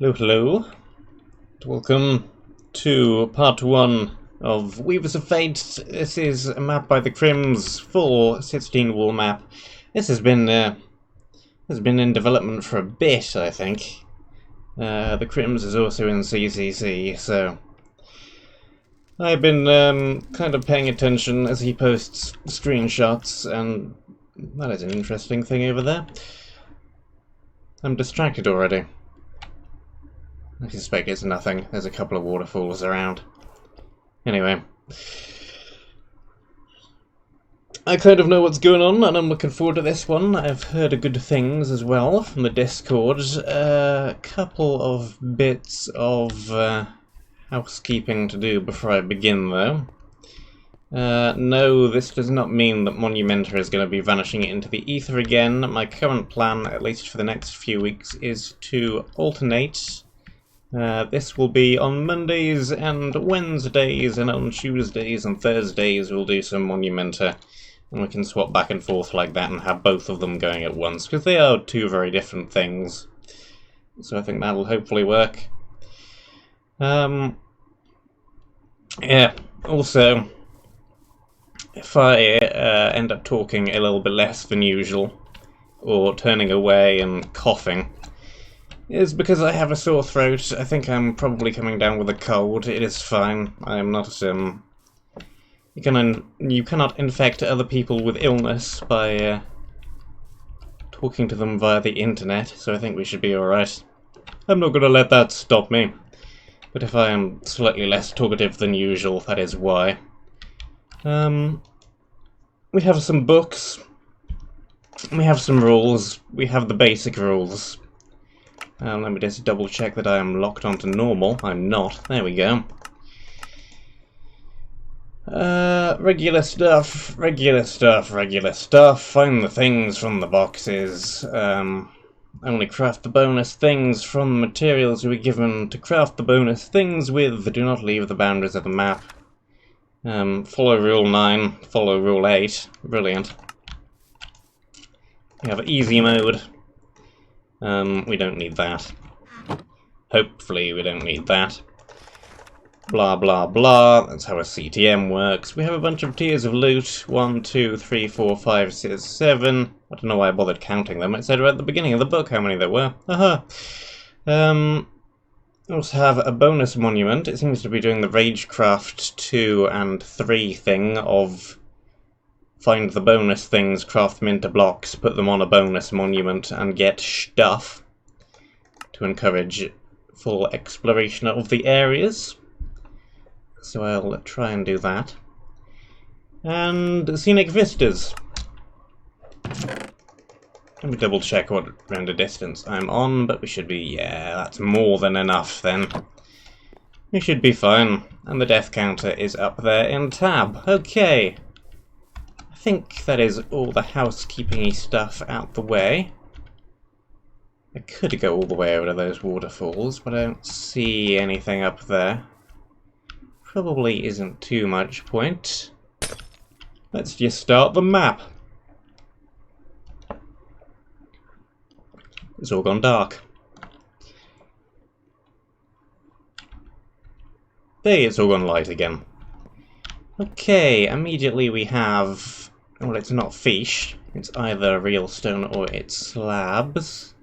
Hello, hello. Welcome to part 1 of Weavers of Fate. This is a map by TheCrims, full 16 wall map. This has been in development for a bit, I think. TheCrims is also in CCC, so I've been kind of paying attention as he posts screenshots, and that is an interesting thing over there. I'm distracted already. I suspect it's nothing. There's a couple of waterfalls around. Anyway. I kind of know what's going on, and I'm looking forward to this one. I've heard good things as well from the Discord. A couple of bits of housekeeping to do before I begin, though. No, this does not mean that Monumenta is going to be vanishing into the ether again. My current plan, at least for the next few weeks, is to alternate. This will be on Mondays and Wednesdays, and on Tuesdays and Thursdays we'll do some Monumenta, and we can swap back and forth like that and have both of them going at once, because they are two very different things. So I think that'll hopefully work. Yeah, also, if I end up talking a little bit less than usual, or turning away and coughing, it's because I have a sore throat. I think I'm probably coming down with a cold. It is fine. I am not, you cannot infect other people with illness by talking to them via the internet, so I think we should be alright. I'm not going to let that stop me. But if I am slightly less talkative than usual, that is why. We have some books. We have some rules. We have the basic rules. Let me just double check that I am locked onto normal. I'm not. There we go. Regular stuff, regular stuff, regular stuff. Find the things from the boxes. Only craft the bonus things from the materials you were given to craft the bonus things with. Do not leave the boundaries of the map. Follow Rule 9, follow Rule 8. Brilliant. We have easy mode. We don't need that. Hopefully we don't need that. Blah blah blah, that's how a CTM works. We have a bunch of tiers of loot. 1, 2, 3, 4, 5, 6, 7. I don't know why I bothered counting them. It said right at the beginning of the book how many there were. Aha! We also have a bonus monument. It seems to be doing the Ragecraft 2 and 3 thing of find the bonus things, craft them into blocks, put them on a bonus monument, and get stuff to encourage full exploration of the areas. So I'll try and do that. And scenic vistas. Let me double check what render distance I'm on, but we should be, yeah, that's more than enough then. We should be fine. And the death counter is up there in tab. Okay. I think that is all the housekeeping-y stuff out the way. I could go all the way over to those waterfalls, but I don't see anything up there. Probably isn't too much point. Let's just start the map. It's all gone dark. Hey, it's all gone light again. Okay, immediately we have... well, it's not fish. It's either real stone or it's slabs.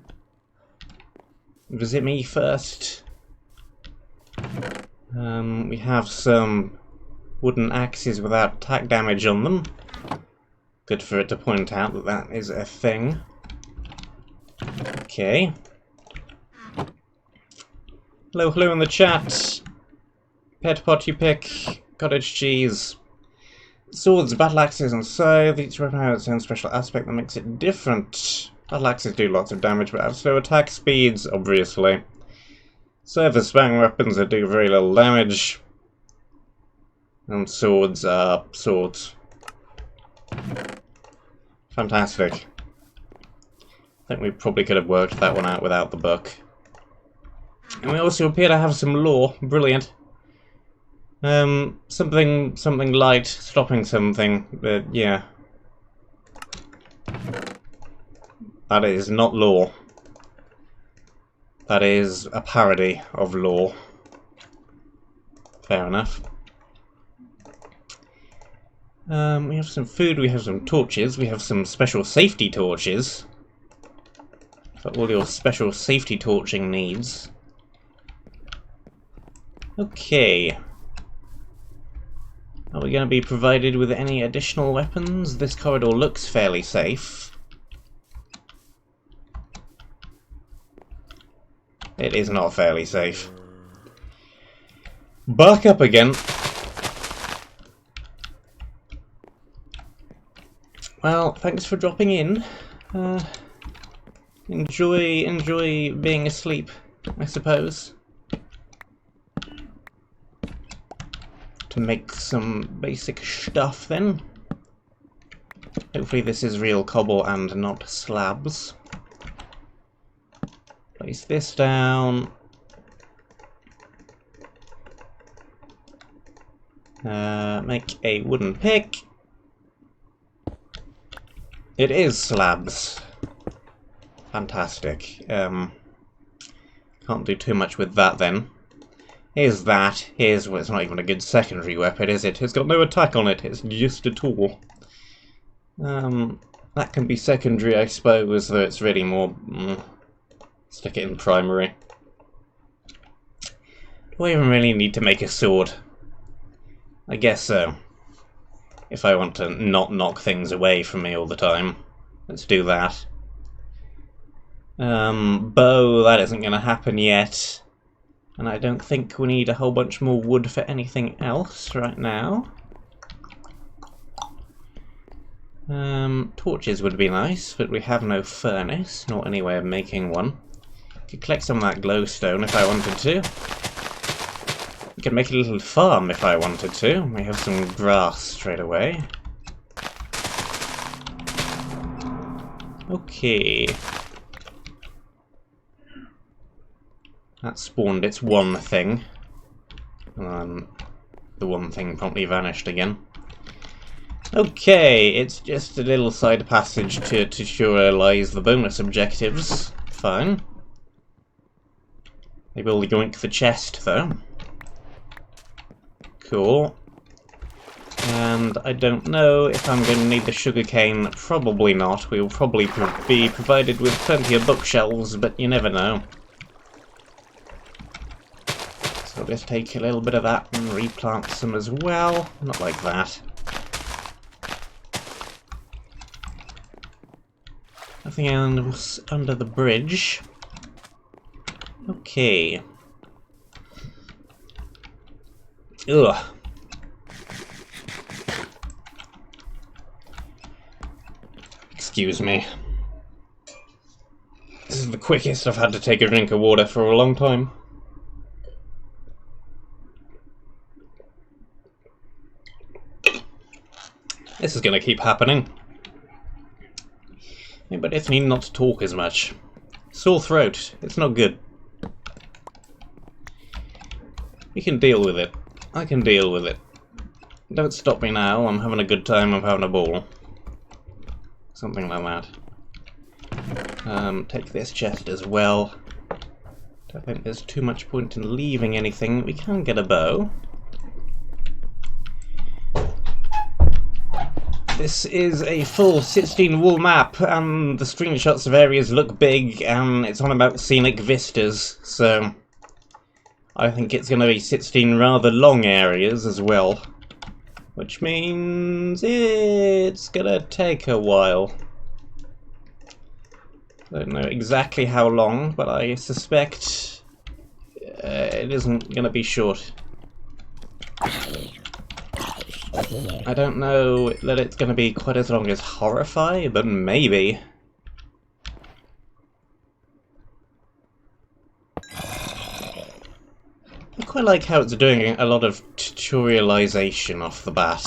Visit me first. We have some wooden axes without attack damage on them. Good for it to point out that that is a thing. Okay. Hello, hello in the chat. Pet pot you pick. Cottage cheese. Swords, battle axes, and scythe. Each weapon has its own special aspect that makes it different. Battle axes do lots of damage, but have slow attack speeds, obviously. Scythe spang weapons that do very little damage. And swords are swords. Fantastic. I think we probably could have worked that one out without the book. And we also appear to have some lore. Brilliant. Something light, stopping something, but yeah. That is not lore. That is a parody of law. Fair enough. We have some food, we have some torches, we have some special safety torches. For all your special safety torching needs. Okay. Are we going to be provided with any additional weapons? This corridor looks fairly safe. It is not fairly safe. Back up again. Well, thanks for dropping in. Enjoy being asleep, I suppose. To make some basic stuff then. Hopefully this is real cobble and not slabs. Place this down. Make a wooden pick. It is slabs. Fantastic. Can't do too much with that then. Here's that. Here's well, it's not even a good secondary weapon, is it? It's got no attack on it. It's just a tool. That can be secondary, I suppose, though it's really more... stick it in primary. Do I even really need to make a sword? I guess so. If I want to not knock things away from me all the time. Let's do that. Bow, that isn't going to happen yet. And I don't think we need a whole bunch more wood for anything else right now. Torches would be nice, but we have no furnace, nor any way of making one. Could collect some of that glowstone if I wanted to. We could make a little farm if I wanted to. We have some grass straight away. Okay. That spawned its one thing. The one thing promptly vanished again. Okay, it's just a little side passage to tutorialize the bonus objectives. Fine. They will yoink the chest, though. Cool. And I don't know if I'm going to need the sugarcane. Probably not. We will probably be provided with plenty of bookshelves, but you never know. So I'll just take a little bit of that and replant some as well. Not like that. Nothing else under the bridge. Okay. Ugh. Excuse me. This is the quickest I've had to take a drink of water for a long time. This is going to keep happening. Yeah, but it's me not to talk as much. Sore throat. It's not good. We can deal with it. I can deal with it. Don't stop me now. I'm having a good time. I'm having a ball. Something like that. Take this chest as well. Don't think there's too much point in leaving anything. We can get a bow. This is a full 16 wool map, and the screenshots of areas look big, and it's on about scenic vistas, so I think it's going to be 16 rather long areas as well, which means it's going to take a while. I don't know exactly how long, but I suspect it isn't going to be short. I don't know that it's going to be quite as long as Horrify, but maybe. I quite like how it's doing a lot of tutorialization off the bat.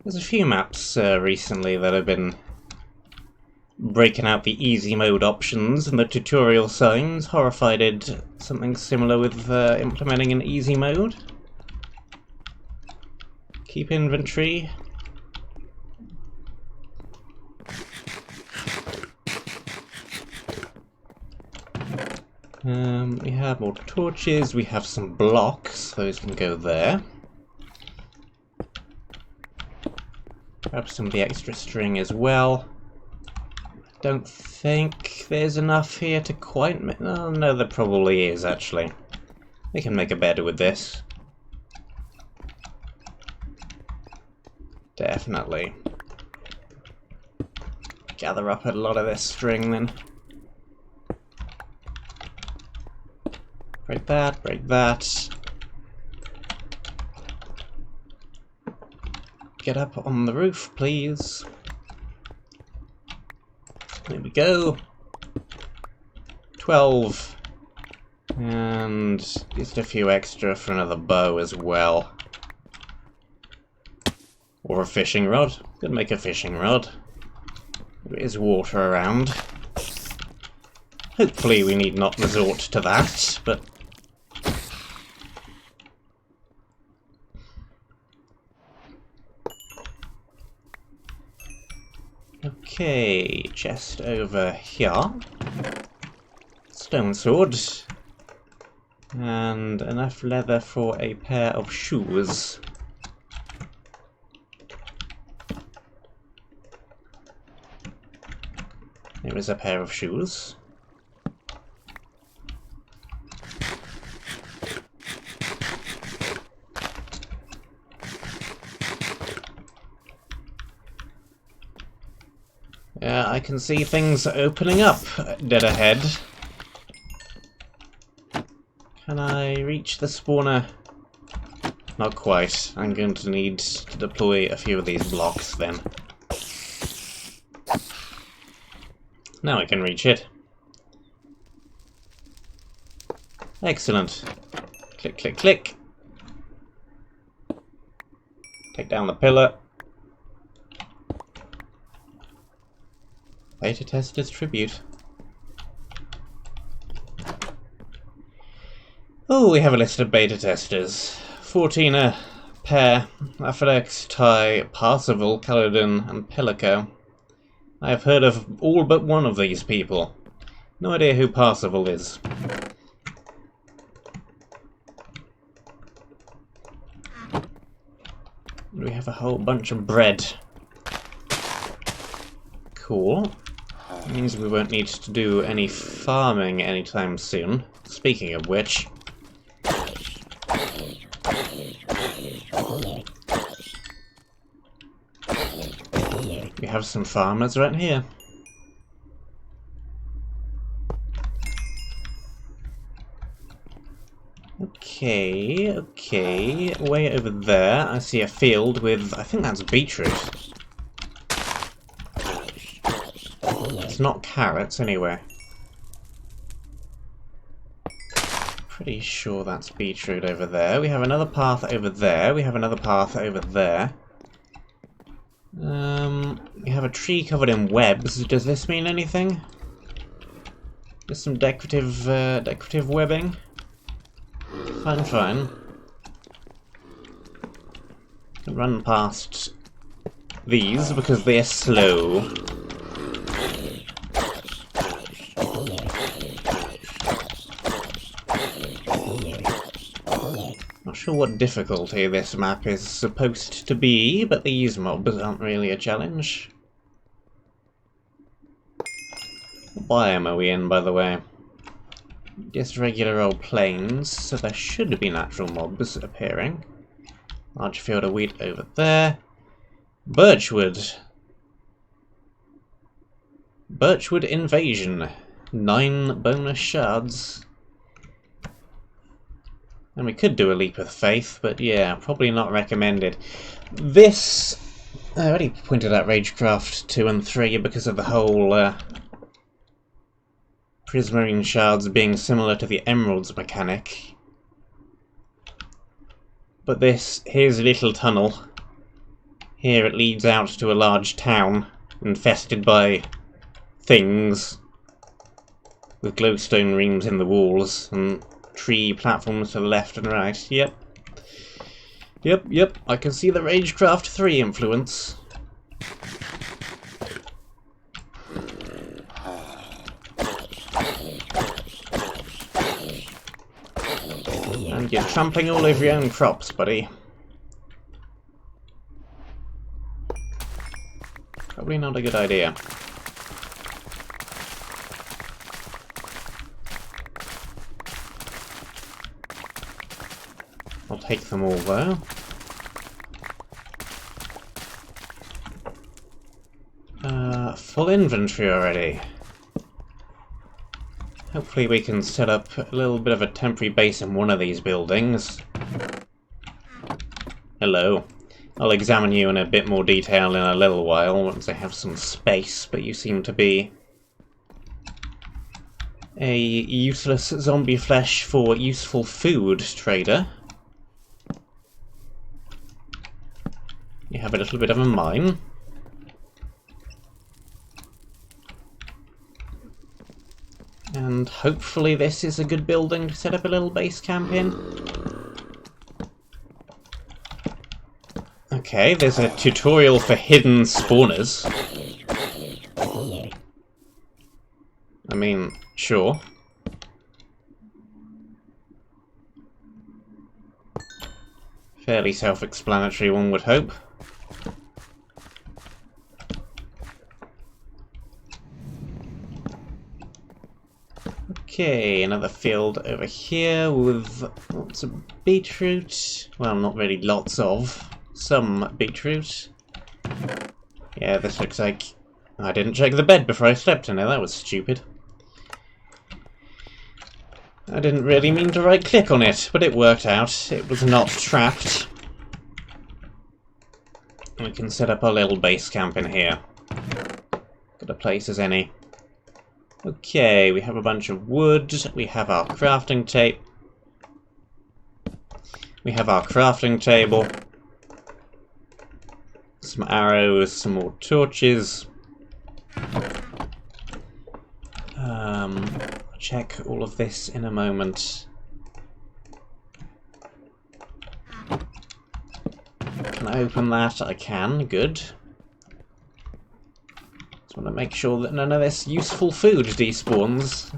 There's a few maps recently that have been breaking out the easy mode options and the tutorial signs. Horrify did something similar with implementing an easy mode. Keep inventory. We have more torches, we have some blocks, those can go there. Grab some of the extra string as well. Don't think there's enough here to quite make... Oh, no, there probably is, actually. We can make a bed with this. Definitely. Gather up a lot of this string, then. Break that, break that. Get up on the roof, please. There we go. 12. And just a few extra for another bow as well. Or a fishing rod. Could make a fishing rod. There is water around. Hopefully we need not resort to that, but... Okay, chest over here. Stone sword. And enough leather for a pair of shoes. There is a pair of shoes. I can see things opening up dead ahead. Can I reach the spawner? Not quite. I'm going to need to deploy a few of these blocks then. Now I can reach it. Excellent. Click, click, click. Take down the pillar. Beta tester's tribute. Oh, we have a list of beta testers. 14 a pair. Aphodex, Ty, Parsival, Caledon, and Pelico. I have heard of all but one of these people. No idea who Parsival is. We have a whole bunch of bread. Cool. Means we won't need to do any farming anytime soon. Speaking of which... we have some farmers right here. Okay, okay. Way over there, I see a field with... I think that's beetroot. It's not carrots, anyway. Pretty sure that's beetroot over there. We have another path over there. We have another path over there. We have a tree covered in webs. Does this mean anything? There's some decorative webbing. Fine, fine. Run past these because they're slow. Not sure what difficulty this map is supposed to be, but these mobs aren't really a challenge. What biome are we in, by the way? Just regular old plains, so there should be natural mobs appearing. Large field of wheat over there. Birchwood. Birchwood invasion. 9 bonus shards. And we could do a leap of faith, but yeah, probably not recommended. This... I already pointed out Ragecraft 2 and 3 because of the whole prismarine shards being similar to the emeralds mechanic. But this, here's a little tunnel. Here it leads out to a large town, infested by things, with glowstone rings in the walls, and tree platforms to the left and right. Yep. Yep, I can see the Ragecraft 3 influence. And you're trampling all over your own crops, buddy. Probably not a good idea. I'll take them all, though. Full inventory already. Hopefully we can set up a little bit of a temporary base in one of these buildings. Hello. I'll examine you in a bit more detail in a little while once I have some space, but you seem to be a useless zombie flesh for useful food trader. You have a little bit of a mine. And hopefully this is a good building to set up a little base camp in. Okay, there's a tutorial for hidden spawners. I mean, sure. Fairly self-explanatory, one would hope. Okay, another field over here with lots of beetroot. Well, not really lots of. Some beetroot. Yeah, this looks like... I didn't check the bed before I slept in it, that was stupid. I didn't really mean to right-click on it, but it worked out. It was not trapped. We can set up our little base camp in here. Good a place as any. Okay, we have a bunch of wood, we have our crafting tape. We have our crafting table. Some arrows, some more torches. I'll check all of this in a moment. Can I open that? I can, good. Just want to make sure that none of this useful food despawns.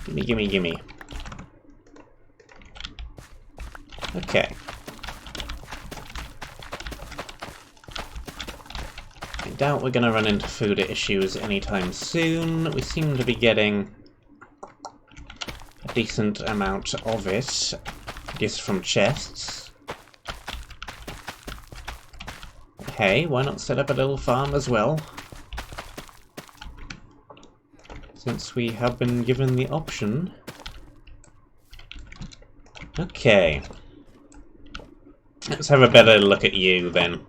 Gimme, gimme, gimme. Okay. I doubt we're going to run into food issues anytime soon. We seem to be getting a decent amount of it. Just from chests. Hey, why not set up a little farm as well? Since we have been given the option. Okay. Let's have a better look at you then.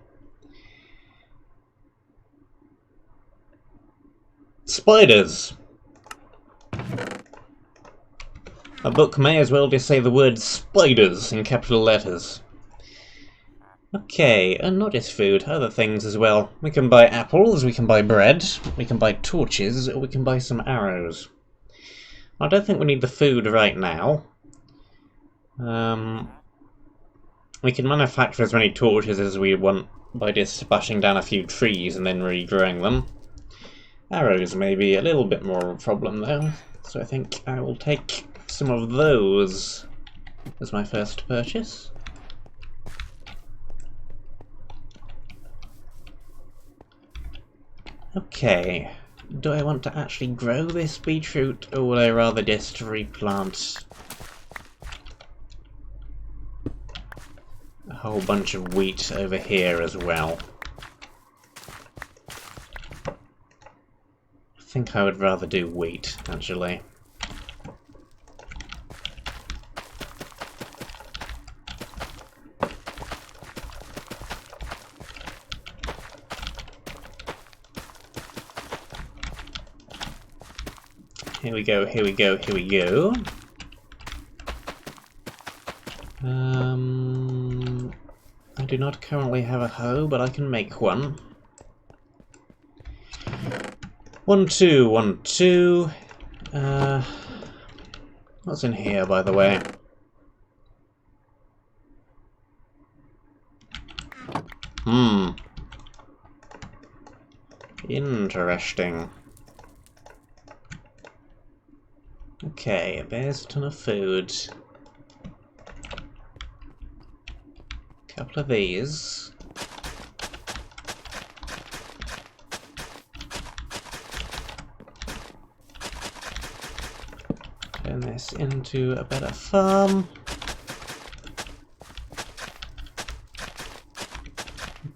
Spiders! A book may as well just say the word spiders in capital letters. Okay, and not just food, other things as well. We can buy apples, we can buy bread, we can buy torches, or we can buy some arrows. I don't think we need the food right now. We can manufacture as many torches as we want by just bashing down a few trees and then regrowing them. Arrows may be a little bit more of a problem though, so I think I will take some of those as my first purchase. Okay, do I want to actually grow this beetroot, or would I rather just replant a whole bunch of wheat over here as well? I think I would rather do wheat, actually. Here we go, here we go, here we go. I do not currently have a hoe, but I can make one. 1, 2, 1, 2. What's in here, by the way? Interesting. Okay, there's a ton of food. Couple of these. Turn this into a better farm.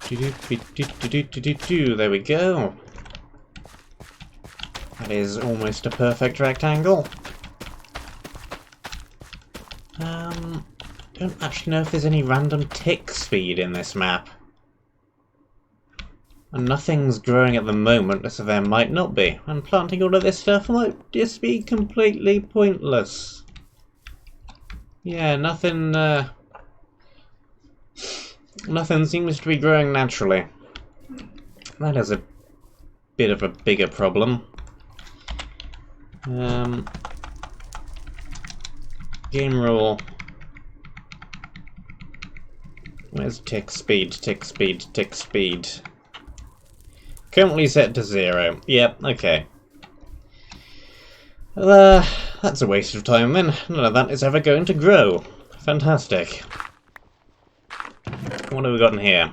There we go. That is almost a perfect rectangle. Don't actually know if there's any random tick speed in this map. And nothing's growing at the moment, so there might not be. And planting all of this stuff might just be completely pointless. Yeah, nothing seems to be growing naturally. That is a bit of a bigger problem. Game rule. Where's tick speed, tick speed, tick speed? Currently set to 0. Yep, okay. That's a waste of time then. None of that is ever going to grow. Fantastic. What have we got in here?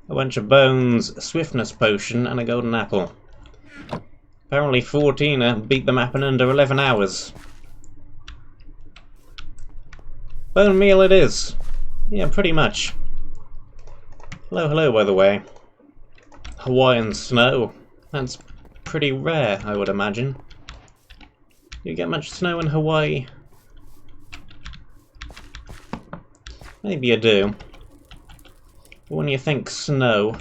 A bunch of bones, a swiftness potion, and a golden apple. Apparently 14er beat the map in under 11 hours. Bone meal it is. Yeah, pretty much. Hello, hello, by the way. Hawaiian snow. That's pretty rare, I would imagine. Do you get much snow in Hawaii? Maybe you do. But when you think snow,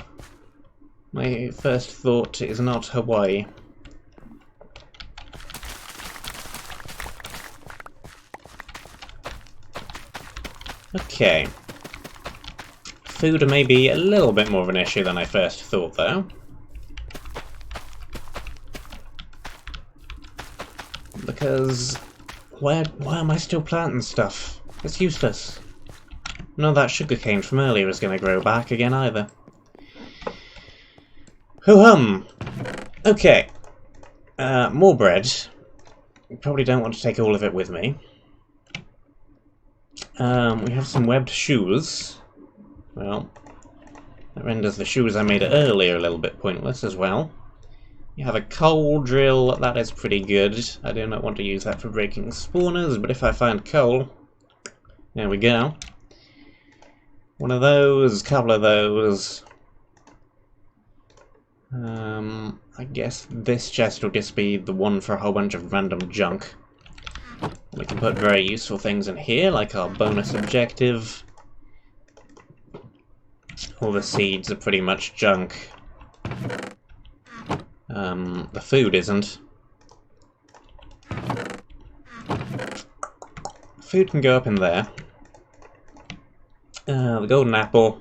my first thought is not Hawaii. Okay. Food may be a little bit more of an issue than I first thought, though. Because why am I still planting stuff? It's useless. None of that sugarcane from earlier is going to grow back again either. Ho-hum! Okay. More bread. Probably don't want to take all of it with me. We have some webbed shoes. Well, that renders the shoes I made earlier a little bit pointless as well. You have a coal drill, that is pretty good. I do not want to use that for breaking spawners, but if I find coal... There we go. One of those, couple of those. I guess this chest will just be the one for a whole bunch of random junk. We can put very useful things in here, like our bonus objective. All the seeds are pretty much junk. The food isn't. Food can go up in there. The golden apple.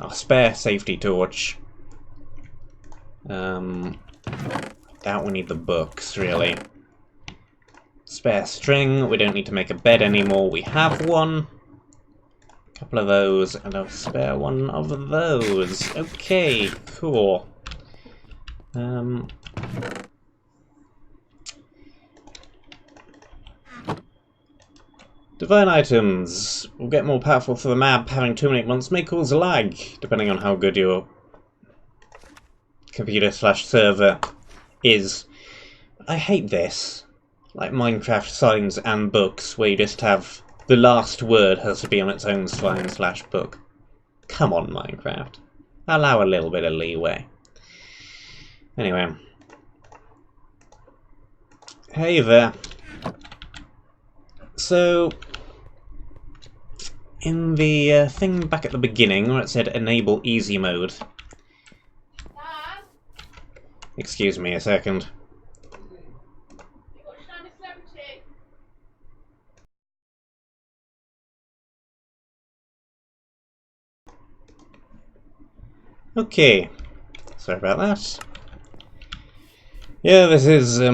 Our spare safety torch. Doubt we need the books, really. Spare string. We don't need to make a bed anymore. We have one. A couple of those, and a spare one of those. Okay, cool. Divine items will get more powerful for the map. Having too many at once may cause lag, depending on how good your computer/server is. I hate this. Like Minecraft signs and books, where you just have the last word has to be on its own sign/book. Come on, Minecraft. Allow a little bit of leeway. Anyway. Hey there. So, in the thing back at the beginning where it said enable easy mode. Excuse me a second. Okay, sorry about that. Yeah, this is, I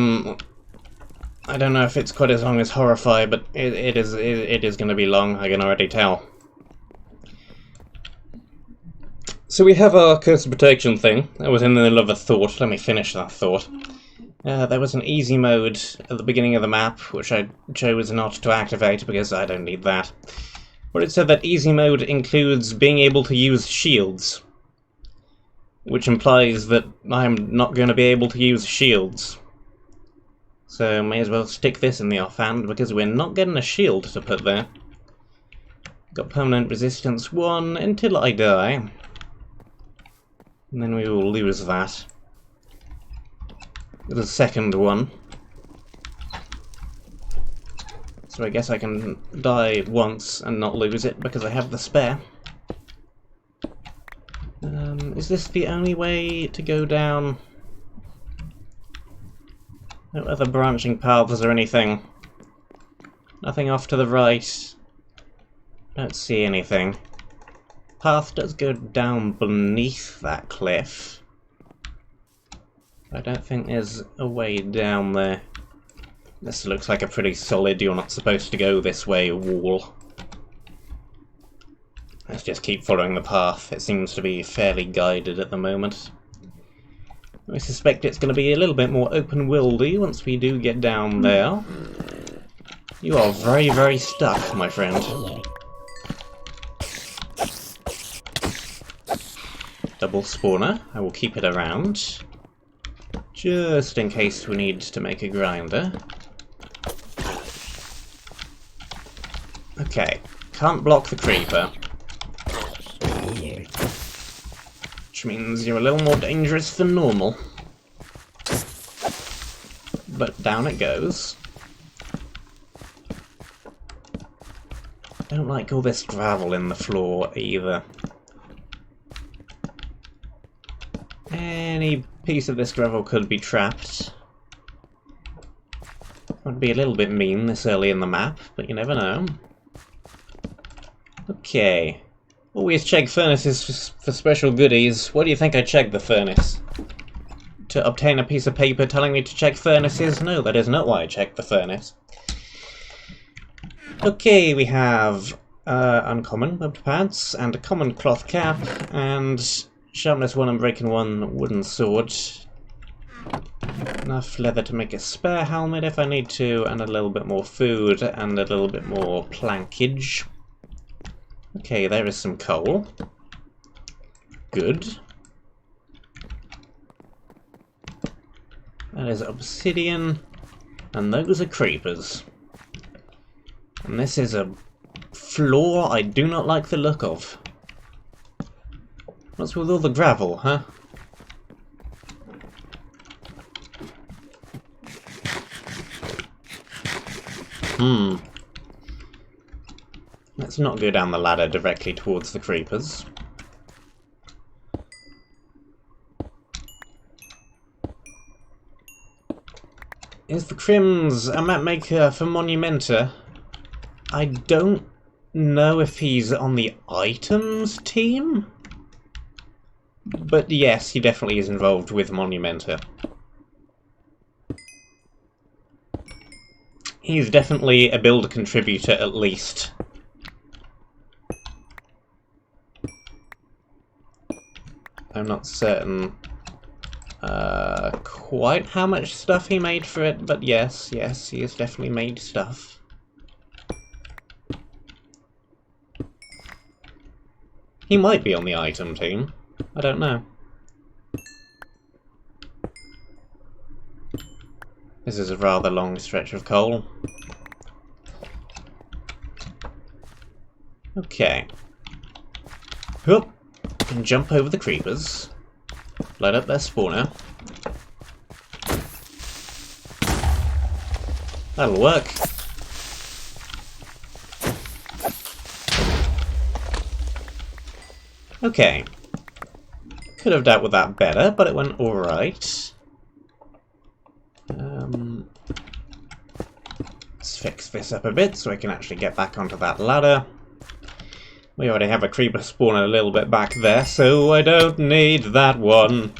don't know if it's quite as long as Horrify, but it is going to be long, I can already tell. So we have our cursor protection thing. I was in the middle of a thought. Let me finish that thought. There was an easy mode at the beginning of the map, which I chose not to activate because I don't need that. But it said that easy mode includes being able to use shields, which implies that I'm not going to be able to use shields. So may as well stick this in the offhand because we're not getting a shield to put there. Got permanent resistance 1 until I die. And then we will lose that. The second one. So I guess I can die once and not lose it because I have the spare. Is this the only way to go down? No other branching paths or anything? Nothing off to the right? Don't see anything. Path does go down beneath that cliff. I don't think there's a way down there. This looks like a pretty solid "you're not supposed to go this way" wall. Let's just keep following the path. It seems to be fairly guided at the moment. I suspect it's going to be a little bit more open-worldy once we do get down there. You are very, very stuck, my friend. Double spawner. I will keep it around, just in case we need to make a grinder. Okay, can't block the creeper. Which means you're a little more dangerous than normal. But down it goes. Don't like all this gravel in the floor either. Any piece of this gravel could be trapped. Would be a little bit mean this early in the map, but you never know. Okay. Always check furnaces for special goodies. Why do you think I checked the furnace? To obtain a piece of paper telling me to check furnaces? No, that is not why I checked the furnace. Okay, we have uncommon webbed pads, and a common cloth cap, and sharpness 1 and breaking 1 wooden sword. Enough leather to make a spare helmet if I need to, and a little bit more food, and a little bit more plankage. Okay, there is some coal. Good. That is obsidian, and those are creepers. And this is a floor I do not like the look of. What's with all the gravel, huh? Let's not go down the ladder directly towards the creepers. Is TheCrims a mapmaker for Monumenta? I don't know if he's on the items team, but yes, he definitely is involved with Monumenta. He's definitely a builder contributor at least. I'm not certain quite how much stuff he made for it, but yes, he has definitely made stuff. He might be on the item team. I don't know. This is a rather long stretch of coal. Okay. Whoop! And jump over the creepers. Light up their spawner. That'll work. Okay. Could have dealt with that better, but it went alright. Let's fix this up a bit so I can actually get back onto that ladder. We already have a creeper spawner a little bit back there, so I don't need that one.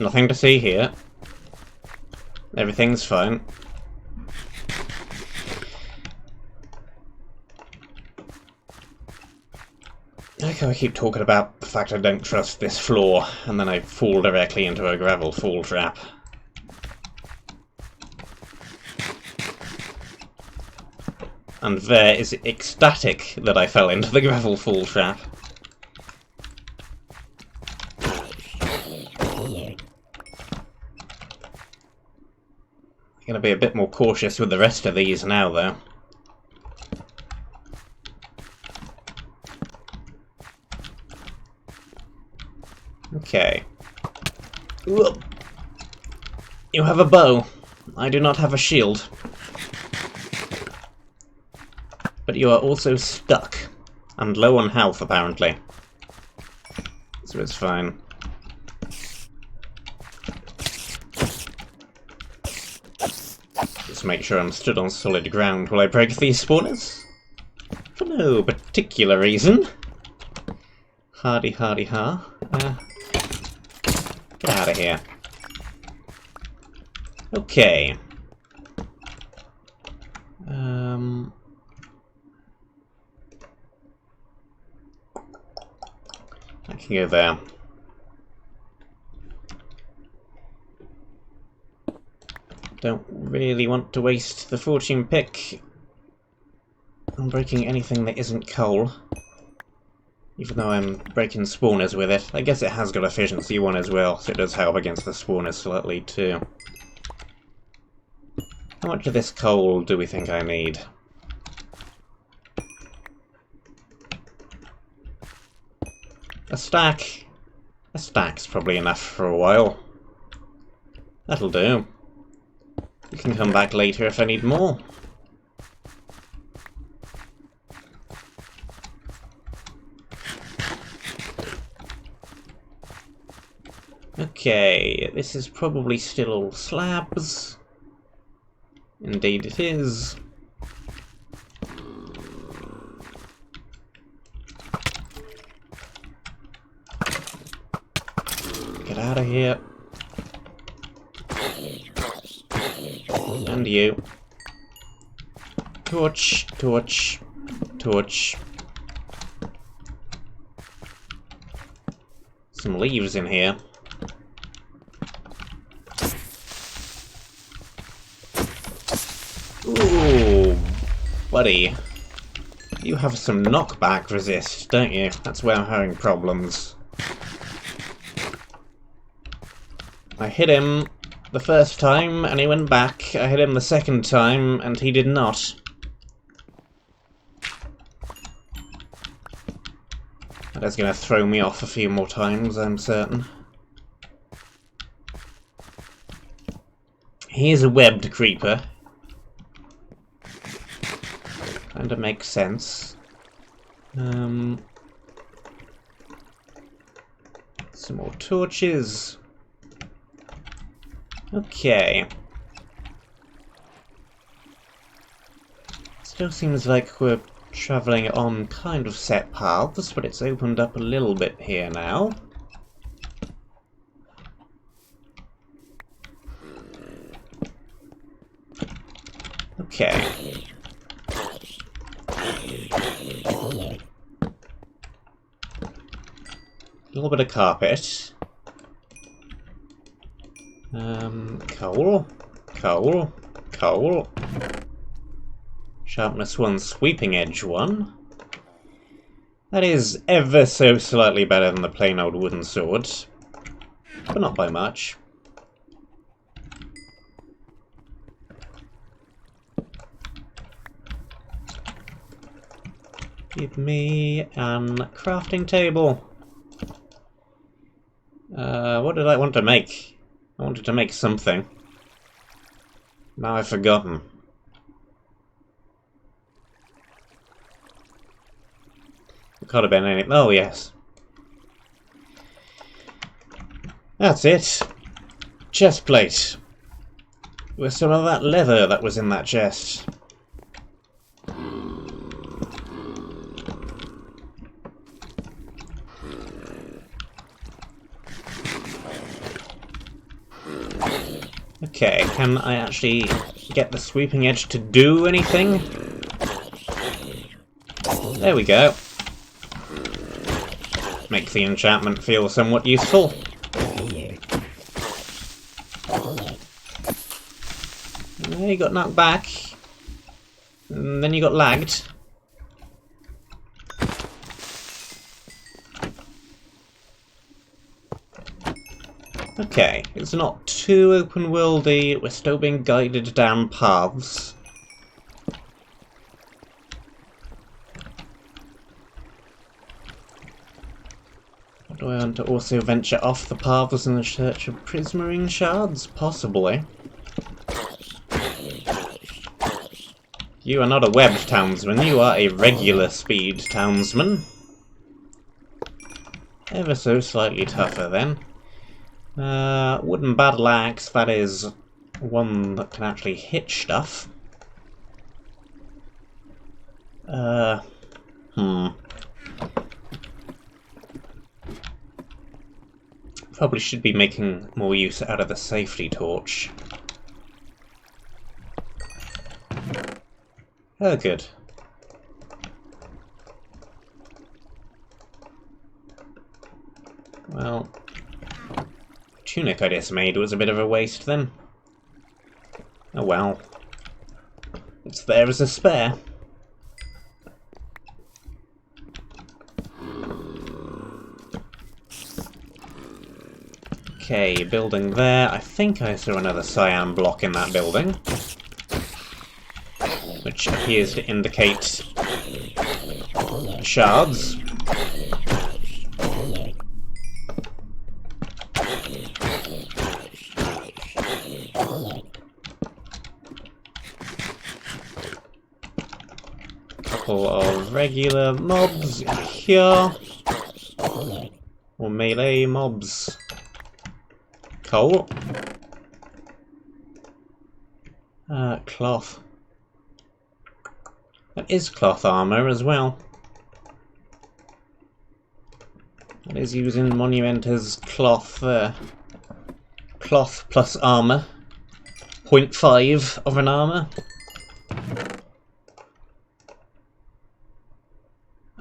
Nothing to see here. Everything's fine. I like how I keep talking about the fact I don't trust this floor, and then I fall directly into a gravel fall trap. And there is ecstatic that I fell into the gravel fall trap. I'm gonna be a bit more cautious with the rest of these now, though. Okay. Ooh. You have a bow. I do not have a shield. But you are also stuck. And low on health, apparently. So it's fine. Just make sure I'm stood on solid ground while I break these spawners. For no particular reason. Hardy hardy ha. Get out of here. Okay. I can go there. Don't really want to waste the fortune pick on breaking anything that isn't coal. Even though I'm breaking spawners with it. I guess it has got efficiency 1 as well, so it does help against the spawners slightly too. How much of this coal do we think I need? A stack. A stack's probably enough for a while. That'll do. We can come back later if I need more. Okay, this is probably still all slabs. Indeed it is. Get out of here. And you. Torch, torch, torch. Some leaves in here. Ooh, buddy. You have some knockback resist, don't you? That's where I'm having problems. I hit him the first time and he went back. I hit him the second time and he did not. That is going to throw me off a few more times, I'm certain. He is a webbed creeper. Kinda makes sense. Some more torches. Okay. Still seems like we're travelling on kind of set paths, but it's opened up a little bit here now. Okay. A little bit of carpet. Coal. Coal. Coal. Sharpness 1, sweeping edge 1. That is ever so slightly better than the plain old wooden sword. But not by much. Give me an crafting table. What did I want to make? I wanted to make something. Now I've forgotten. It could have been anything. Oh, yes. That's it. Chest plate. With some of that leather that was in that chest. Okay, can I actually get the sweeping edge to do anything? There we go. Make the enchantment feel somewhat useful. You got knocked back. And then you got lagged. Okay, it's not too open-worldy. We're still being guided down paths. Do I want to also venture off the paths in the search of prismarine shards? Possibly. You are not a webbed townsman, you are a regular speed townsman. Ever so slightly tougher then. Wooden battle axe, that is one that can actually hit stuff. Probably should be making more use out of the safety torch. Oh, good. Well, tunic I just made was a bit of a waste then. Oh well. It's there as a spare. Okay, building there. I think I saw another cyan block in that building, which appears to indicate shards. Couple of regular mobs here, or melee mobs. Coal. Cloth. That is cloth armor as well. That is using Monumenter's cloth there. Cloth plus armor. 0.5 of an armor.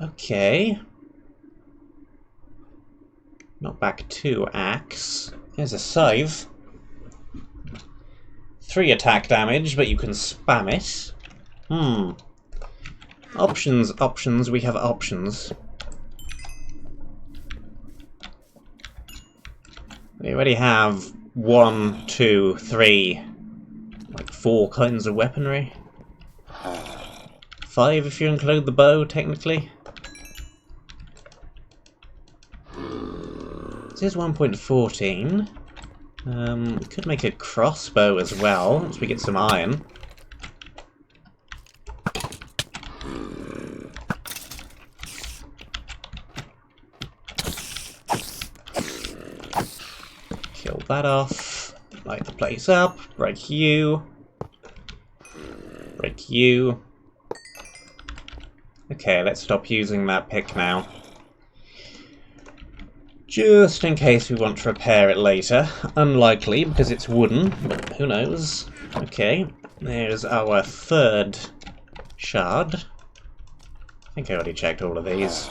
Okay. Not back 2 axe. There's a scythe. 3 attack damage, but you can spam it. Options, options, we have options. We already have 1, 2, 3, like 4 kinds of weaponry. 5 if you include the bow, technically. This is 1.14. We could make a crossbow as well, once we get some iron. Kill that off. Light the place up. Break you. Break you. Okay, let's stop using that pick now. Just in case we want to repair it later. Unlikely, because it's wooden, but who knows. Okay, there's our 3rd shard. I think I already checked all of these.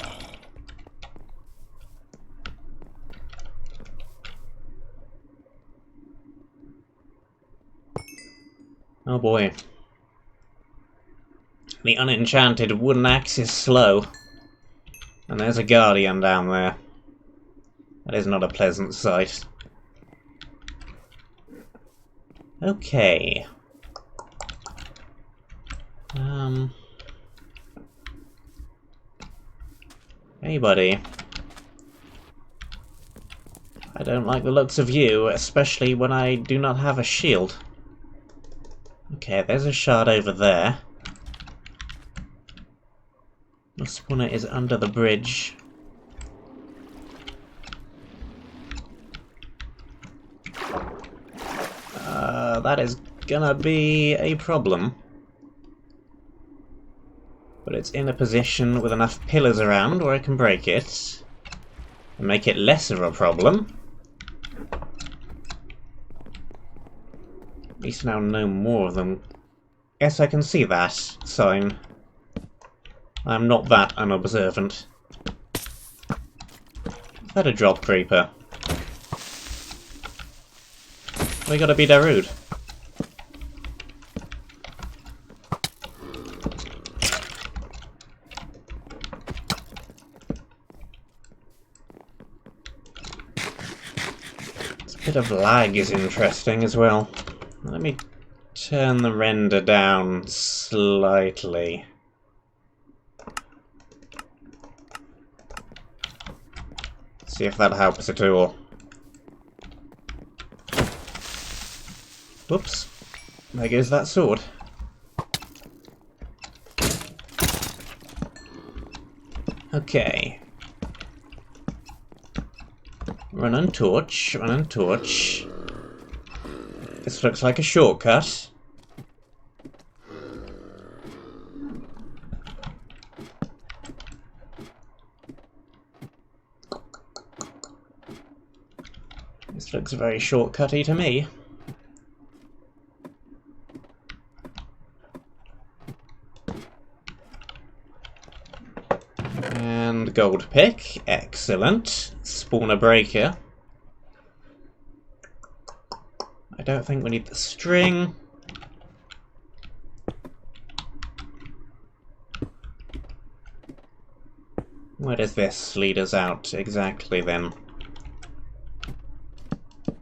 Oh boy. The unenchanted wooden axe is slow. And there's a guardian down there. That is not a pleasant sight. Okay. Hey buddy. I don't like the looks of you, especially when I do not have a shield. Okay, there's a shard over there. The spawner is under the bridge. That is gonna be a problem. But it's in a position with enough pillars around where I can break it and make it less of a problem. At least now know more of them. Yes, I can see that sign. I'm not that unobservant. Is that a drop creeper? We gotta be Darude. This bit of lag is interesting as well. Let me turn the render down slightly. See if that helps at all. Whoops. There goes that sword. Okay. Run and torch, run and torch. This looks like a shortcut. This looks very shortcutty to me. And gold pick, excellent. Spawner breaker. I don't think we need the string. Where does this lead us out exactly then?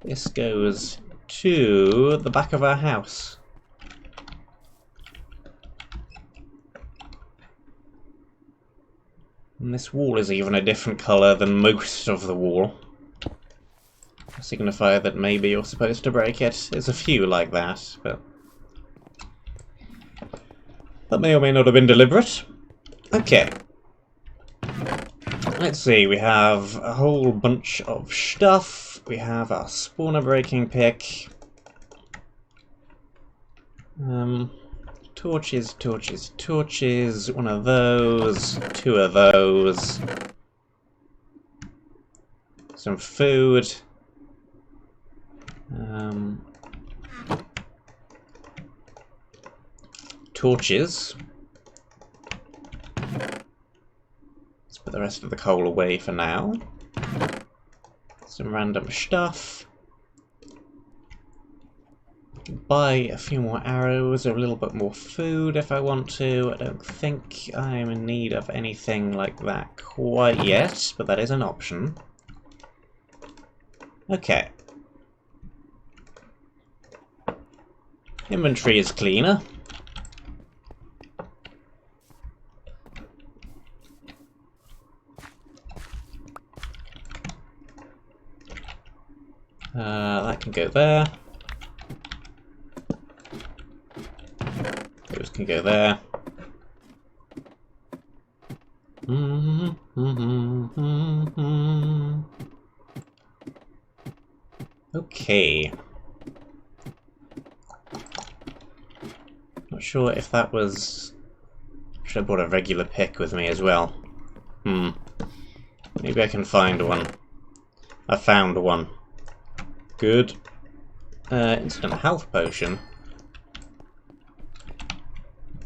This goes to the back of our house. And this wall is even a different colour than most of the wall. To signify that maybe you're supposed to break it. There's a few like that, but that may or may not have been deliberate. Okay. Let's see, we have a whole bunch of stuff. We have our spawner breaking pick. Torches, torches, torches. One of those. Two of those. Some food. Torches. Let's put the rest of the coal away for now. Some random stuff. Buy a few more arrows or a little bit more food if I want to. I don't think I'm in need of anything like that quite yet, but that is an option. Okay. Inventory is cleaner. That can go there. Those can go there. Okay. Not sure if that was... Should have brought a regular pick with me as well. Maybe I can find one. I found one. Good. Instant health potion.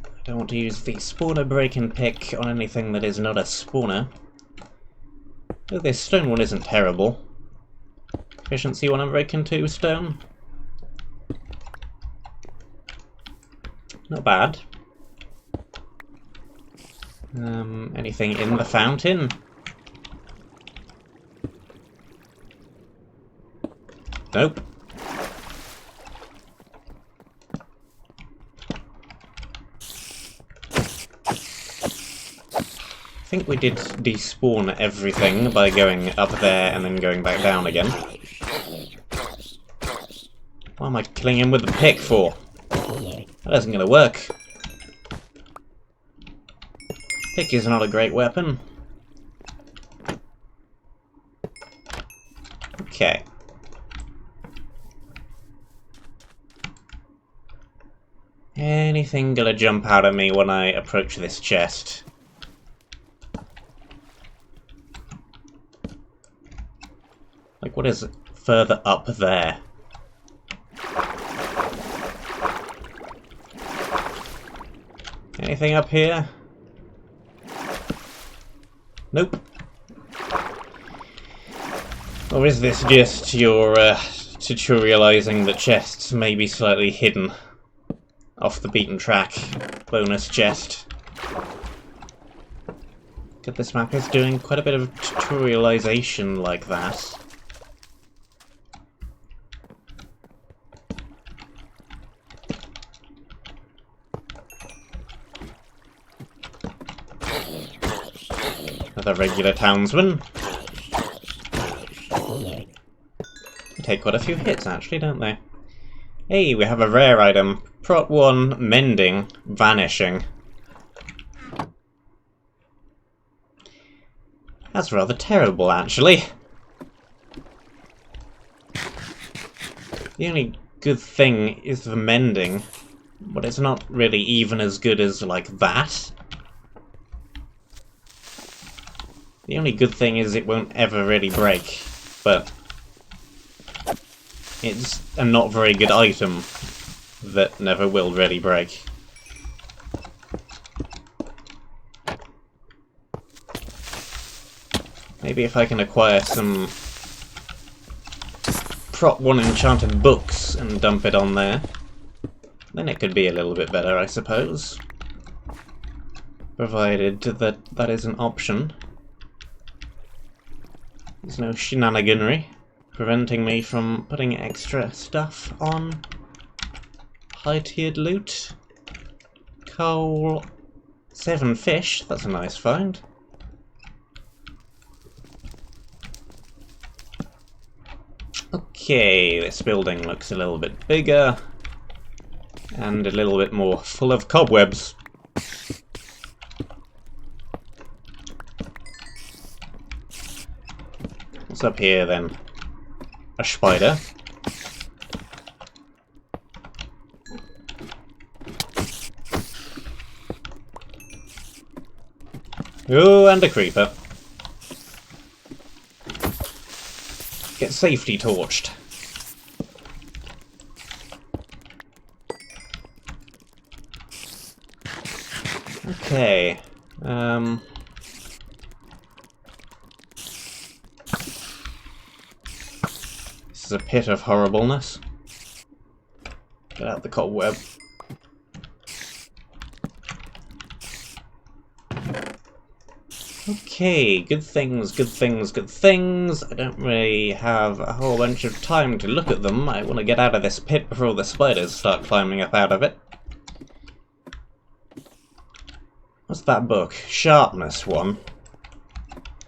I don't want to use the spawner breaking pick on anything that is not a spawner. Oh, this stone one isn't terrible. Efficiency 1 and breaking 2 stone. Not bad. Anything in the fountain? Nope. I think we did despawn everything by going up there and then going back down again. What am I killing him with the pick for? That isn't going to work. Pick is not a great weapon. Okay. Anything gonna jump out at me when I approach this chest? Like, what is further up there? Anything up here? Nope. Or is this just your tutorializing that chests may be slightly hidden? Off the beaten track. Bonus chest. Good, this map is doing quite a bit of tutorialization like that. Another regular townsman. They take quite a few hits actually, don't they? Hey, we have a rare item. Prot 1, Mending, Vanishing. That's rather terrible, actually. The only good thing is the mending, but it's not really even as good as, like, that. The only good thing is it won't ever really break, but it's a not very good item that never will really break. Maybe if I can acquire some Prot 1 enchanted books and dump it on there, then it could be a little bit better, I suppose. Provided that that is an option. There's no shenaniganry preventing me from putting extra stuff on high-tiered loot. Coal, 7 fish, that's a nice find. Okay, this building looks a little bit bigger and a little bit more full of cobwebs. What's up here then? A spider. Oh, and a creeper. Get safety torched. Okay. This is a pit of horribleness. Get out the cobweb. Okay, good things, good things, good things. I don't really have a whole bunch of time to look at them. I want to get out of this pit before the spiders start climbing up out of it. What's that book? Sharpness 1.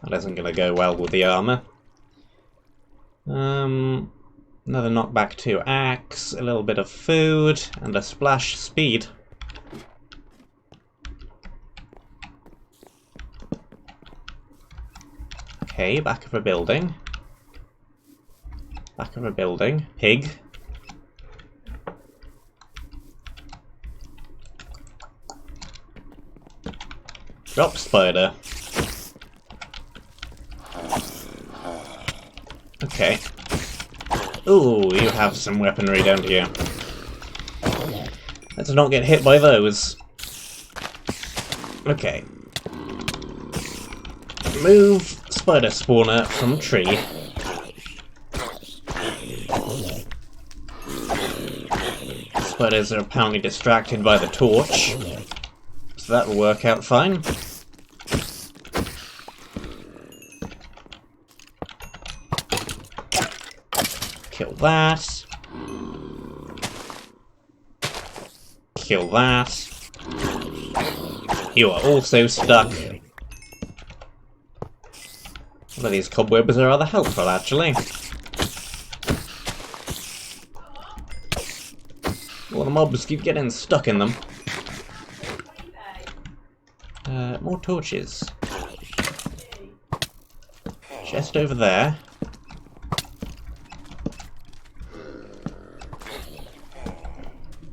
That isn't going to go well with the armour. Another knockback 2 axe, a little bit of food, and a splash speed. Okay, back of a building. Back of a building. Pig. Drop spider. Okay. Ooh, you have some weaponry down here. Let's not get hit by those. Okay. Move spider spawner from tree. Spiders are apparently distracted by the torch, so that will work out fine. Kill that. Kill that. You are also stuck. Well, these cobwebs are rather helpful, actually. Well, the mobs keep getting stuck in them. More torches. Chest over there.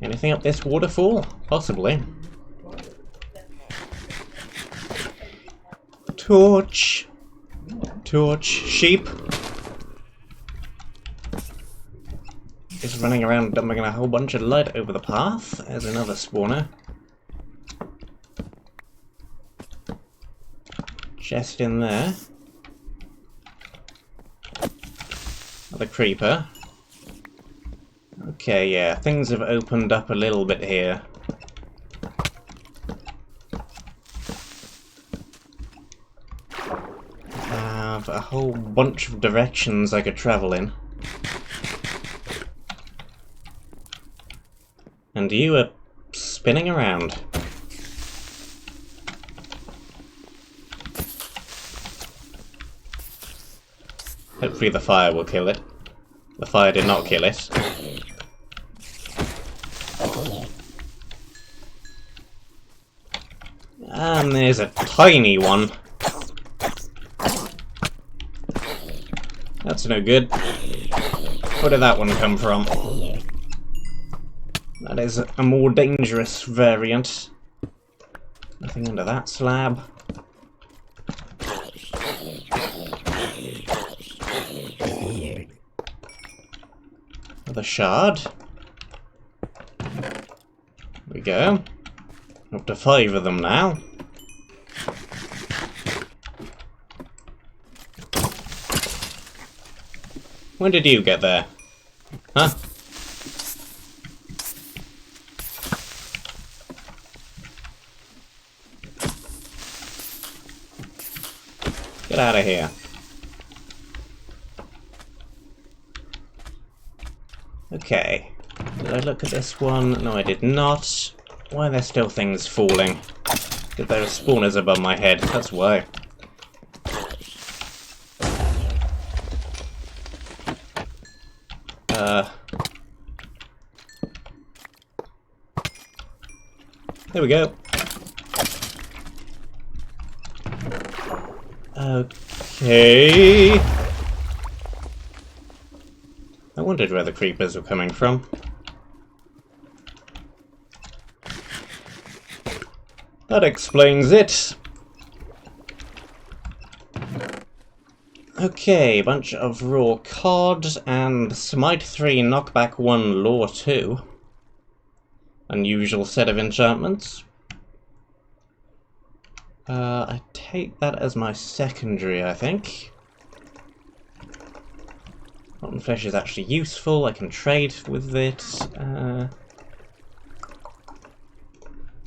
Anything up this waterfall? Possibly. Torch. Torch. Sheep. Just running around dumping a whole bunch of light over the path. There's another spawner. Chest in there. Another creeper. Okay, yeah, things have opened up a little bit here. I have a whole bunch of directions I could travel in. And you are spinning around. Hopefully the fire will kill it. The fire did not kill it. And there's a tiny one. That's no good. Where did that one come from? That is a more dangerous variant. Nothing under that slab. Another shard. There we go. Up to 5 of them now. When did you get there? Huh? Get out of here. Okay. Did I look at this one? No, I did not. Why are there still things falling? Because there are spawners above my head, that's why. There we go. Okay. I wondered where the creepers were coming from. That explains it. Okay, bunch of raw cod and Smite 3, Knockback 1, Lore 2. Unusual set of enchantments. I take that as my secondary, I think. Rotten flesh is actually useful, I can trade with it.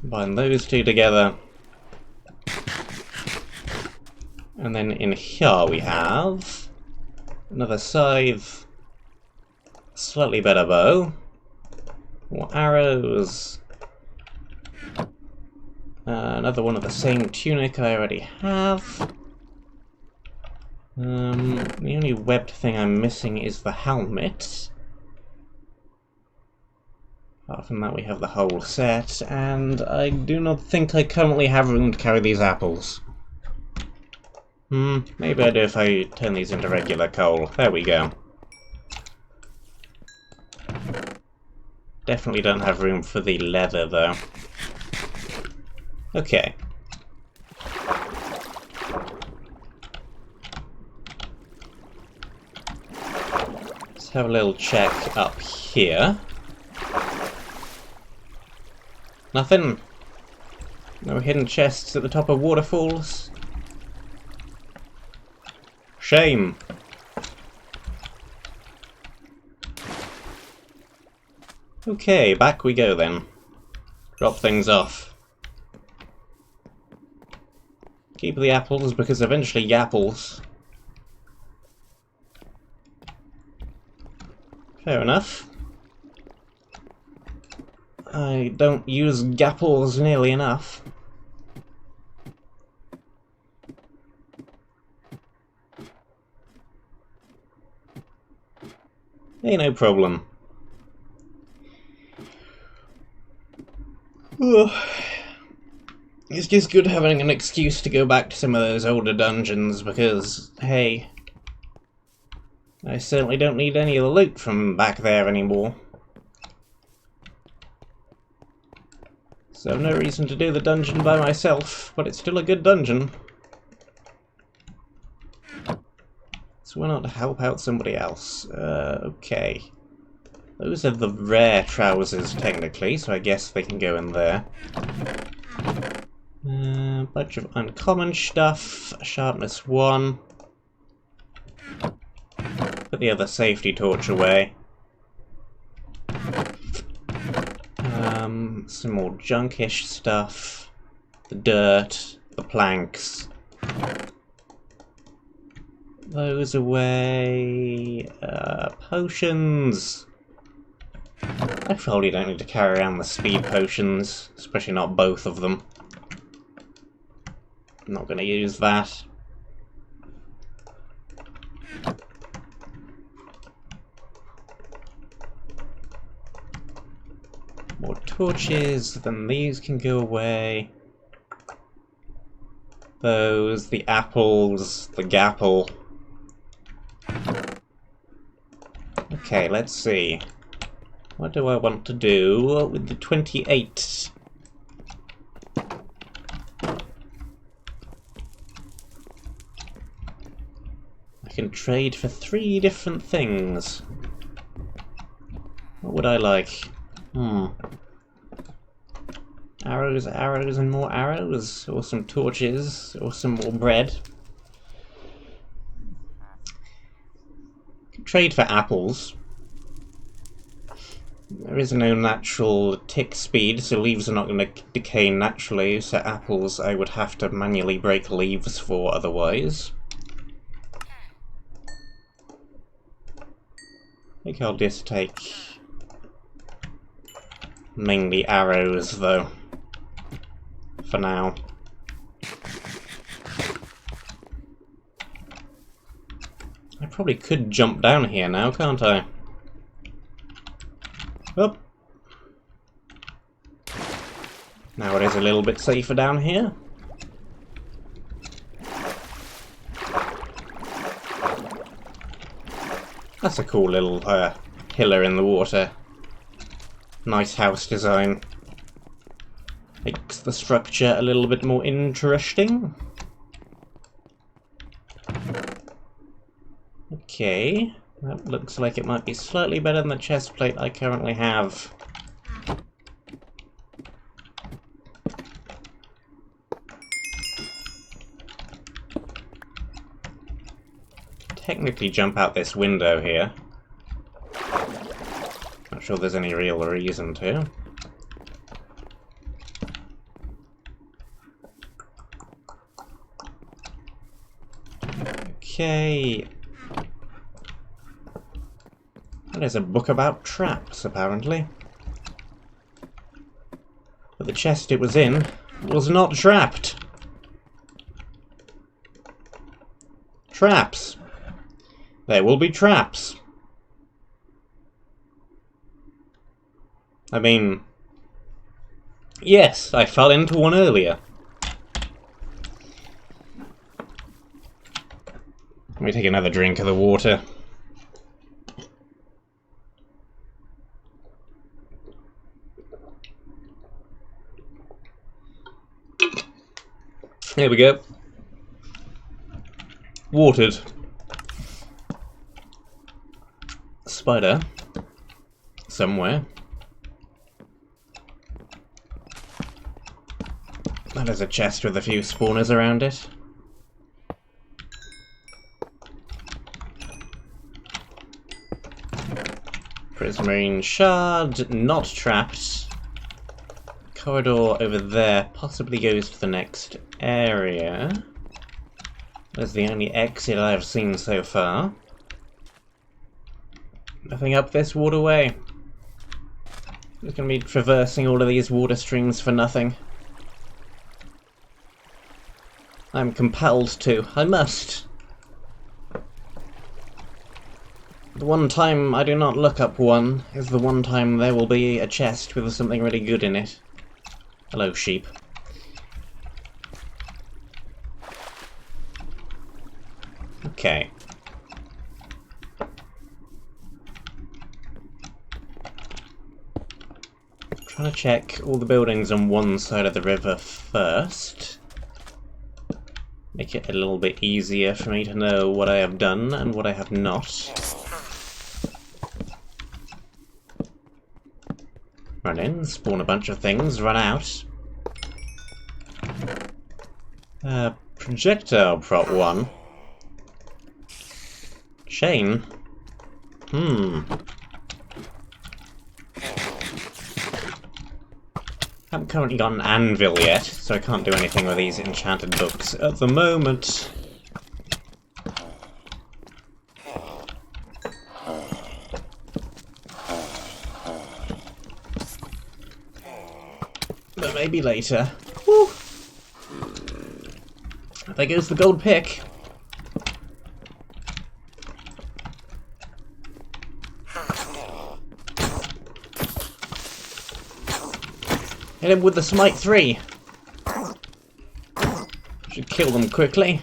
Combine those two together. And then in here we have another scythe, slightly better bow, more arrows, another one of the same tunic I already have. The only webbed thing I'm missing is the helmet. Apart from that we have the whole set, and I do not think I currently have room to carry these apples. Maybe I do if I turn these into regular coal. There we go. Definitely don't have room for the leather, though. Okay. Let's have a little check up here. Nothing? No hidden chests at the top of waterfalls? Shame. Okay, back we go then. Drop things off. Keep the apples because eventually yapples. Fair enough. I don't use gapples nearly enough. Hey, no problem. It's just good having an excuse to go back to some of those older dungeons because, hey, I certainly don't need any of the loot from back there anymore. So no reason to do the dungeon by myself, but it's still a good dungeon. So why not help out somebody else? Okay. Those are the rare trousers, technically, so I guess they can go in there. Bunch of uncommon stuff. Sharpness 1. Put the other safety torch away. Some more junkish stuff. The dirt. The planks. Those away. Potions. I probably don't need to carry around the speed potions, especially not both of them. I'm not going to use that. More torches, then these can go away. Those, the apples, the gapple. Okay, let's see. What do I want to do with the 28? I can trade for 3 different things. What would I like? Arrows, arrows, and more arrows? Or some torches? Or some more bread? Trade for apples. There is no natural tick speed, so leaves are not going to decay naturally, so apples I would have to manually break leaves for otherwise. I think I'll just take mainly arrows, though, for now. I probably could jump down here now, can't I? Up. Now it is a little bit safer down here. That's a cool little pillar in the water. Nice house design. Makes the structure a little bit more interesting. Okay. That looks like it might be slightly better than the chest plate I currently have. Technically jump out this window here. Not sure there's any real reason to. Okay. There's a book about traps, apparently. But the chest it was in was not trapped. Traps. There will be traps. I mean, yes, I fell into one earlier. Let me take another drink of the water. There we go. Watered. Spider. Somewhere. That is a chest with a few spawners around it. Prismarine shard, not trapped. Corridor over there possibly goes to the next area. That's the only exit I've seen so far. Nothing up this waterway. Just gonna be traversing all of these water streams for nothing. I'm compelled to. I must. The one time I do not look up one is the one time there will be a chest with something really good in it. Hello, sheep. Okay. Trying to check all the buildings on one side of the river first. Make it a little bit easier for me to know what I have done and what I have not. Run in, spawn a bunch of things, run out. Projectile prop 1. Chain. Haven't currently got an anvil yet, so I can't do anything with these enchanted books at the moment. But maybe later. Woo! There goes the gold pick. Hit him with the Smite 3. Should kill them quickly.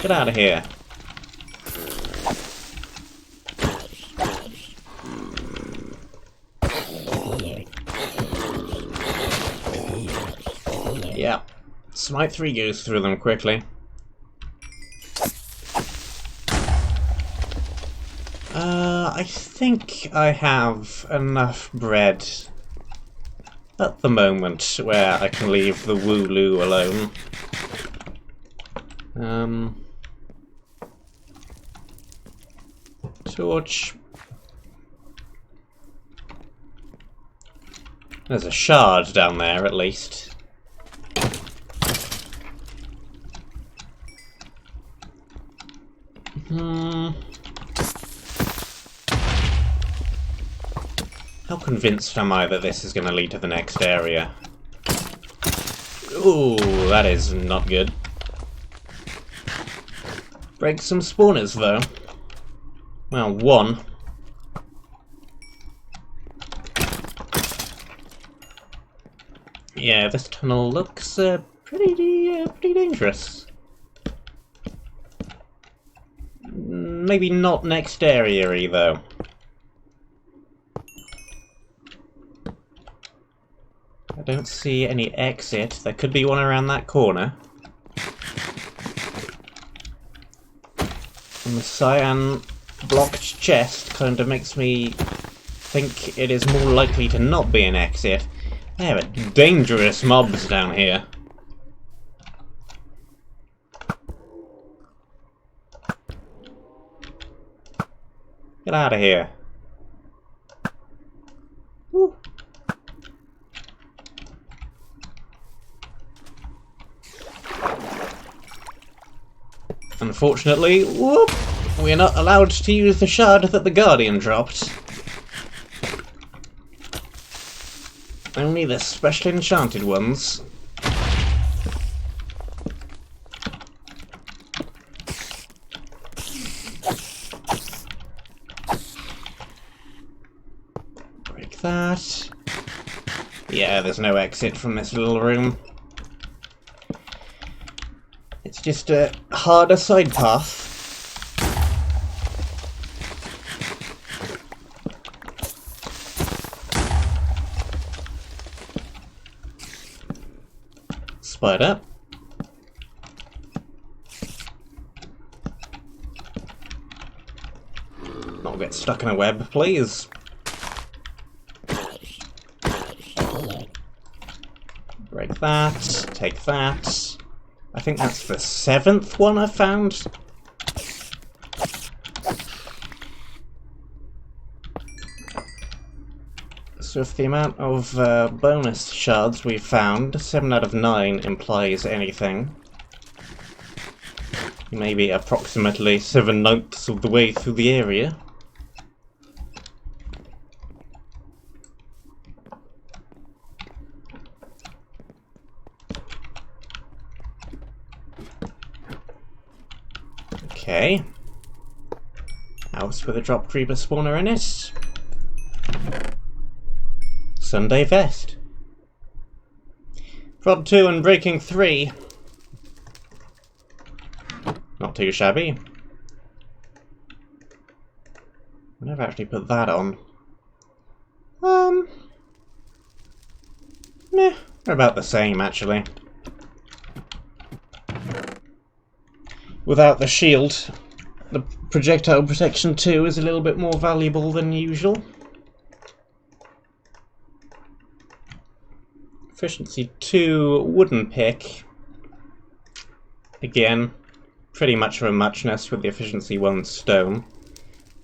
Get out of here. Yeah. Smite 3 goes through them quickly. I think I have enough bread at the moment where I can leave the Wooloo alone. Torch. There's a shard down there at least. How convinced am I that this is going to lead to the next area? Ooh, that is not good. Break some spawners though. Well, one. Yeah, this tunnel looks pretty dangerous. Maybe not next area though. I don't see any exit. There could be one around that corner. And the cyan blocked chest kind of makes me think it is more likely to not be an exit. There are dangerous mobs down here. Get out of here. Woo. Unfortunately, whoop, we are not allowed to use the shard that the Guardian dropped. Only the special enchanted ones. Break that. Yeah, there's no exit from this little room. It's just a harder side path. Spider. Not get stuck in a web, please. Break that. Take that. I think that's the 7th one I've found. So if the amount of bonus shards we've found, 7 out of 9 implies anything, maybe approximately 7/9 of the way through the area. Okay. House with a drop creeper spawner in it. Sunday vest. Prod 2 and breaking 3. Not too shabby. I never actually put that on. Meh, they're about the same actually. Without the shield, the projectile protection 2 is a little bit more valuable than usual. Efficiency 2, wooden pick. Again, pretty much of a muchness with the efficiency 1 stone,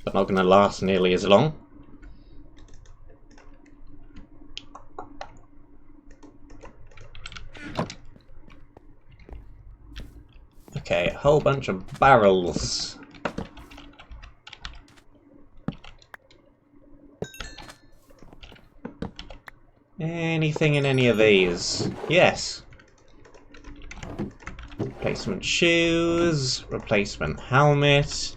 but not going to last nearly as long. Okay, a whole bunch of barrels. Anything in any of these? Yes. Replacement shoes, replacement helmet.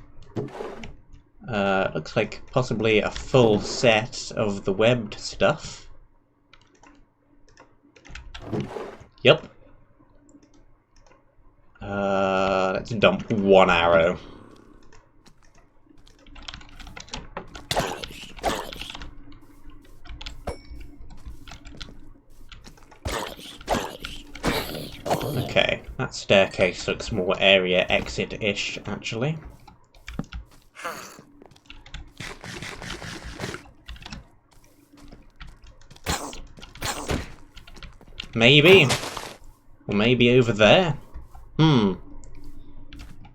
Looks like possibly a full set of the webbed stuff. Yep. Let's dump 1 arrow. Okay, that staircase looks more area exit-ish, actually. Maybe. Or maybe over there. Not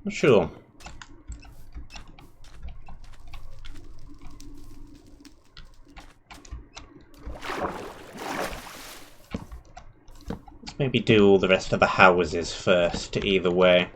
sure. Let's maybe do all the rest of the houses first, either way.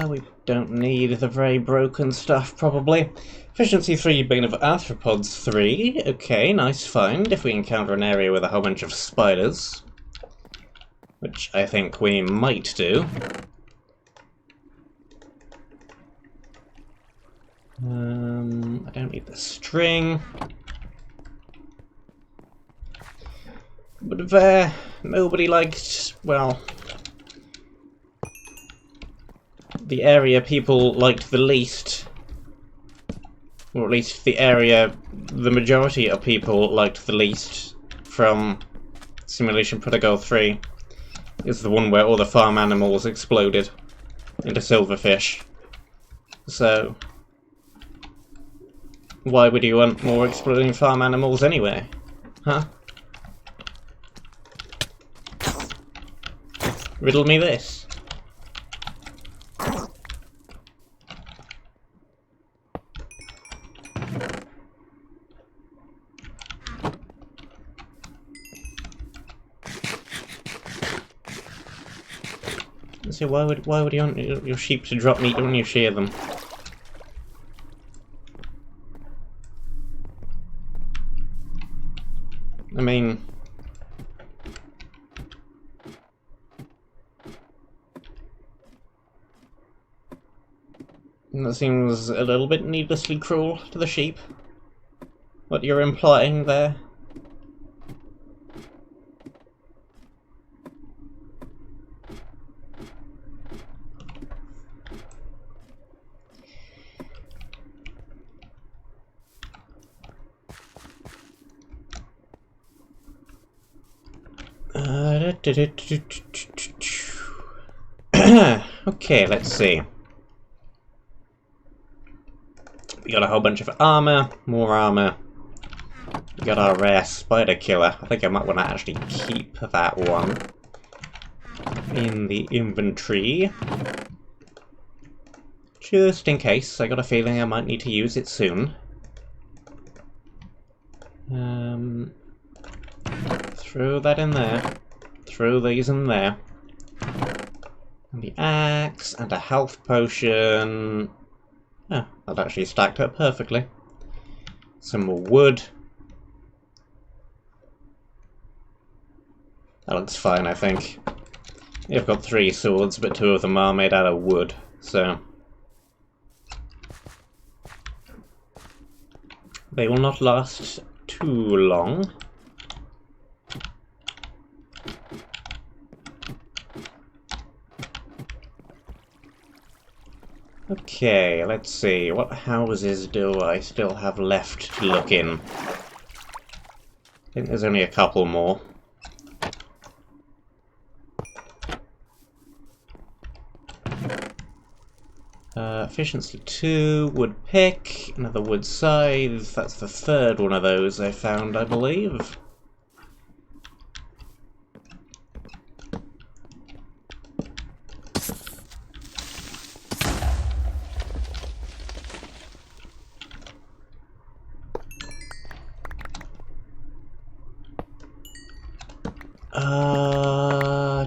We don't need the very broken stuff, probably. Efficiency 3, Bane of Arthropods 3. Okay, nice find if we encounter an area with a whole bunch of spiders. Which I think we might do. I don't need the string. But there, nobody liked, well, the area people liked the least, or at least the area the majority of people liked the least from Simulation Protocol 3, is the one where all the farm animals exploded into silverfish. So, why would you want more exploding farm animals anyway? Huh? Riddle me this. So why would you want your sheep to drop meat when you shear them? I mean, that seems a little bit needlessly cruel to the sheep. What you're implying there. Okay, let's see. We got a whole bunch of armor, more armor. We got our rare spider killer. I think I might want to actually keep that one in the inventory. Just in case. I got a feeling I might need to use it soon. Throw that in there. Throw these in there. And the axe, and a health potion. Oh, that actually stacked up perfectly. Some more wood. That looks fine, I think. I've got 3 swords, but 2 of them are made out of wood, so they will not last too long. Okay, let's see. What houses do I still have left to look in? I think there's only a couple more. Efficiency 2, wood pick, another wood scythe. That's the third one of those I found, I believe.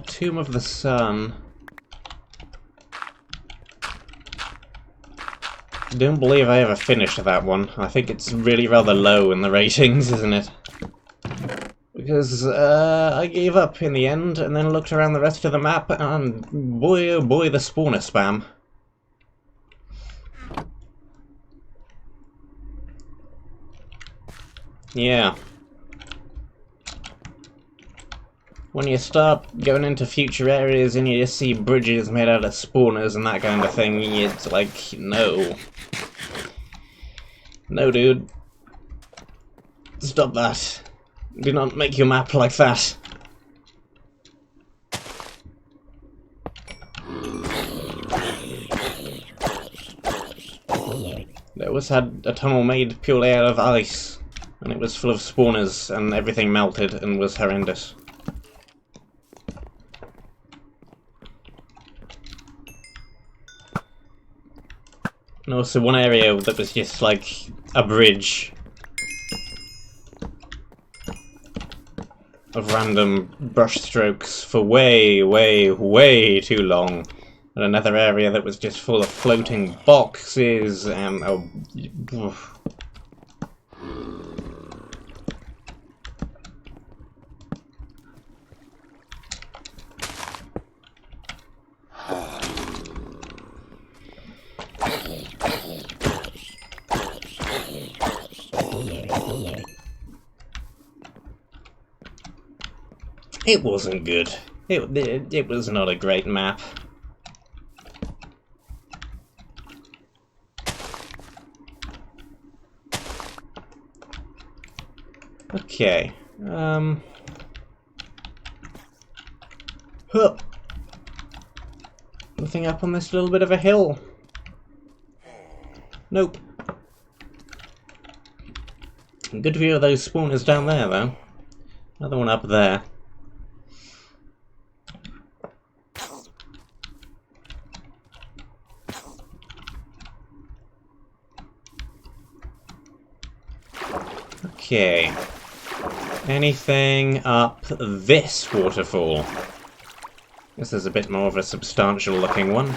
Tomb of the Sun. I don't believe I ever finished that one. I think it's really rather low in the ratings, isn't it? Because I gave up in the end and then looked around the rest of the map and boy oh boy the spawner spam. Yeah. When you start going into future areas and you just see bridges made out of spawners and that kind of thing, it's like, no. No, dude. Stop that. Do not make your map like that. There was had a tunnel made purely out of ice, and it was full of spawners, and everything melted and was horrendous. And also one area that was just like a bridge of random brush strokes for way, way, way too long. And another area that was just full of floating boxes and it wasn't good. It was not a great map. Okay. Huh. Nothing up on this little bit of a hill. Nope. Good view of those spawners down there, though. Another one up there. Okay. Anything up this waterfall? This is a bit more of a substantial looking one.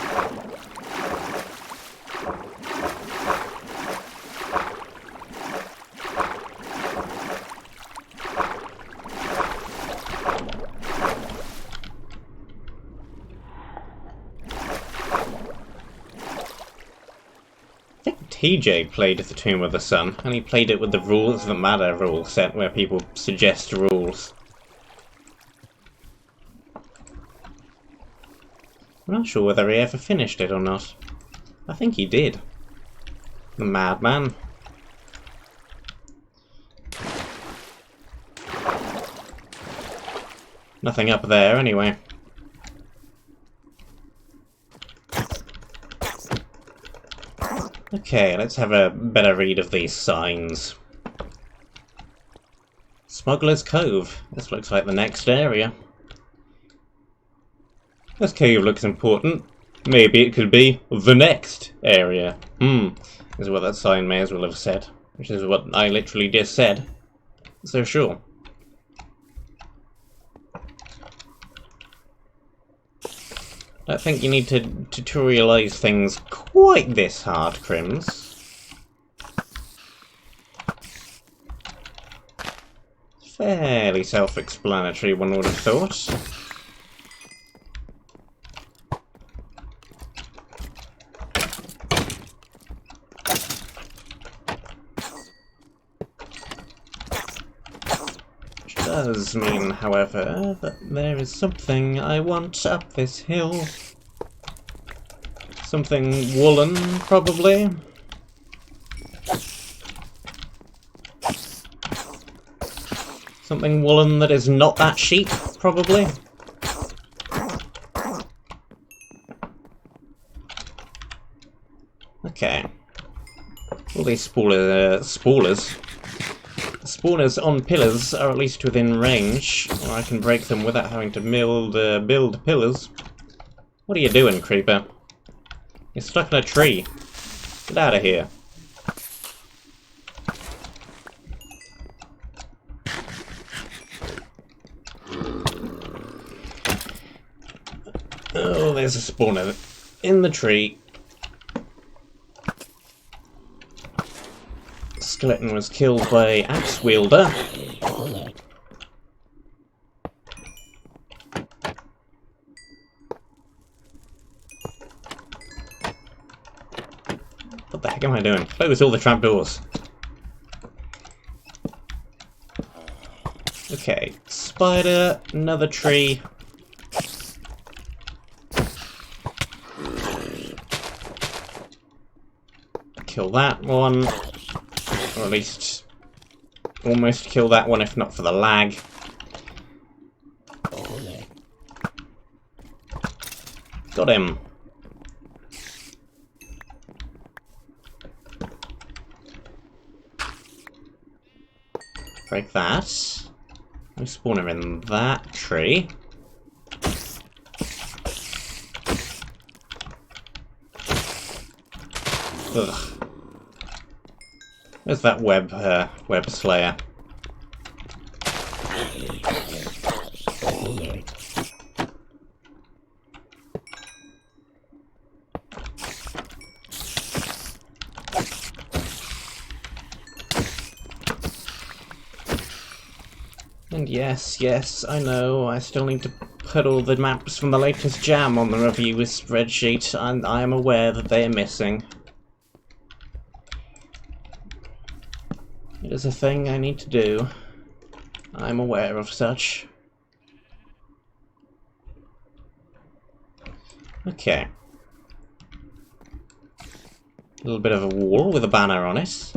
TJ played The Tomb of the Sun, and he played it with the Rules That Matter rule set, where people suggest rules. I'm not sure whether he ever finished it or not. I think he did. The madman. Nothing up there, anyway. Okay, let's have a better read of these signs. Smuggler's Cove. This looks like the next area. This cave looks important. Maybe it could be the next area. Is what that sign may as well have said. Which is what I literally just said. So sure. I don't think you need to tutorialise things quite this hard, Crims. Fairly self-explanatory, one would have thought. Which does mean, however, that there is something I want up this hill. Something woolen, probably. Something woolen that is not that sheep, probably. Okay. All these spawners on pillars are at least within range, or I can break them without having to build pillars. What are you doing, creeper? You're stuck in a tree. Get out of here. Oh, there's a spawner in the tree. Skeleton was killed by axe wielder. What the heck am I doing? Close all the trapdoors. Okay, spider, another tree. Kill that one. Or at least almost kill that one if not for the lag. Got him. Break that. No spawner in that tree. Ugh. Where's that web slayer? And yes, I know, I still need to put all the maps from the latest jam on the Reviews Spreadsheet, and I am aware that they are missing. It is a thing I need to do. I'm aware of such. Okay. A little bit of a wall with a banner on it.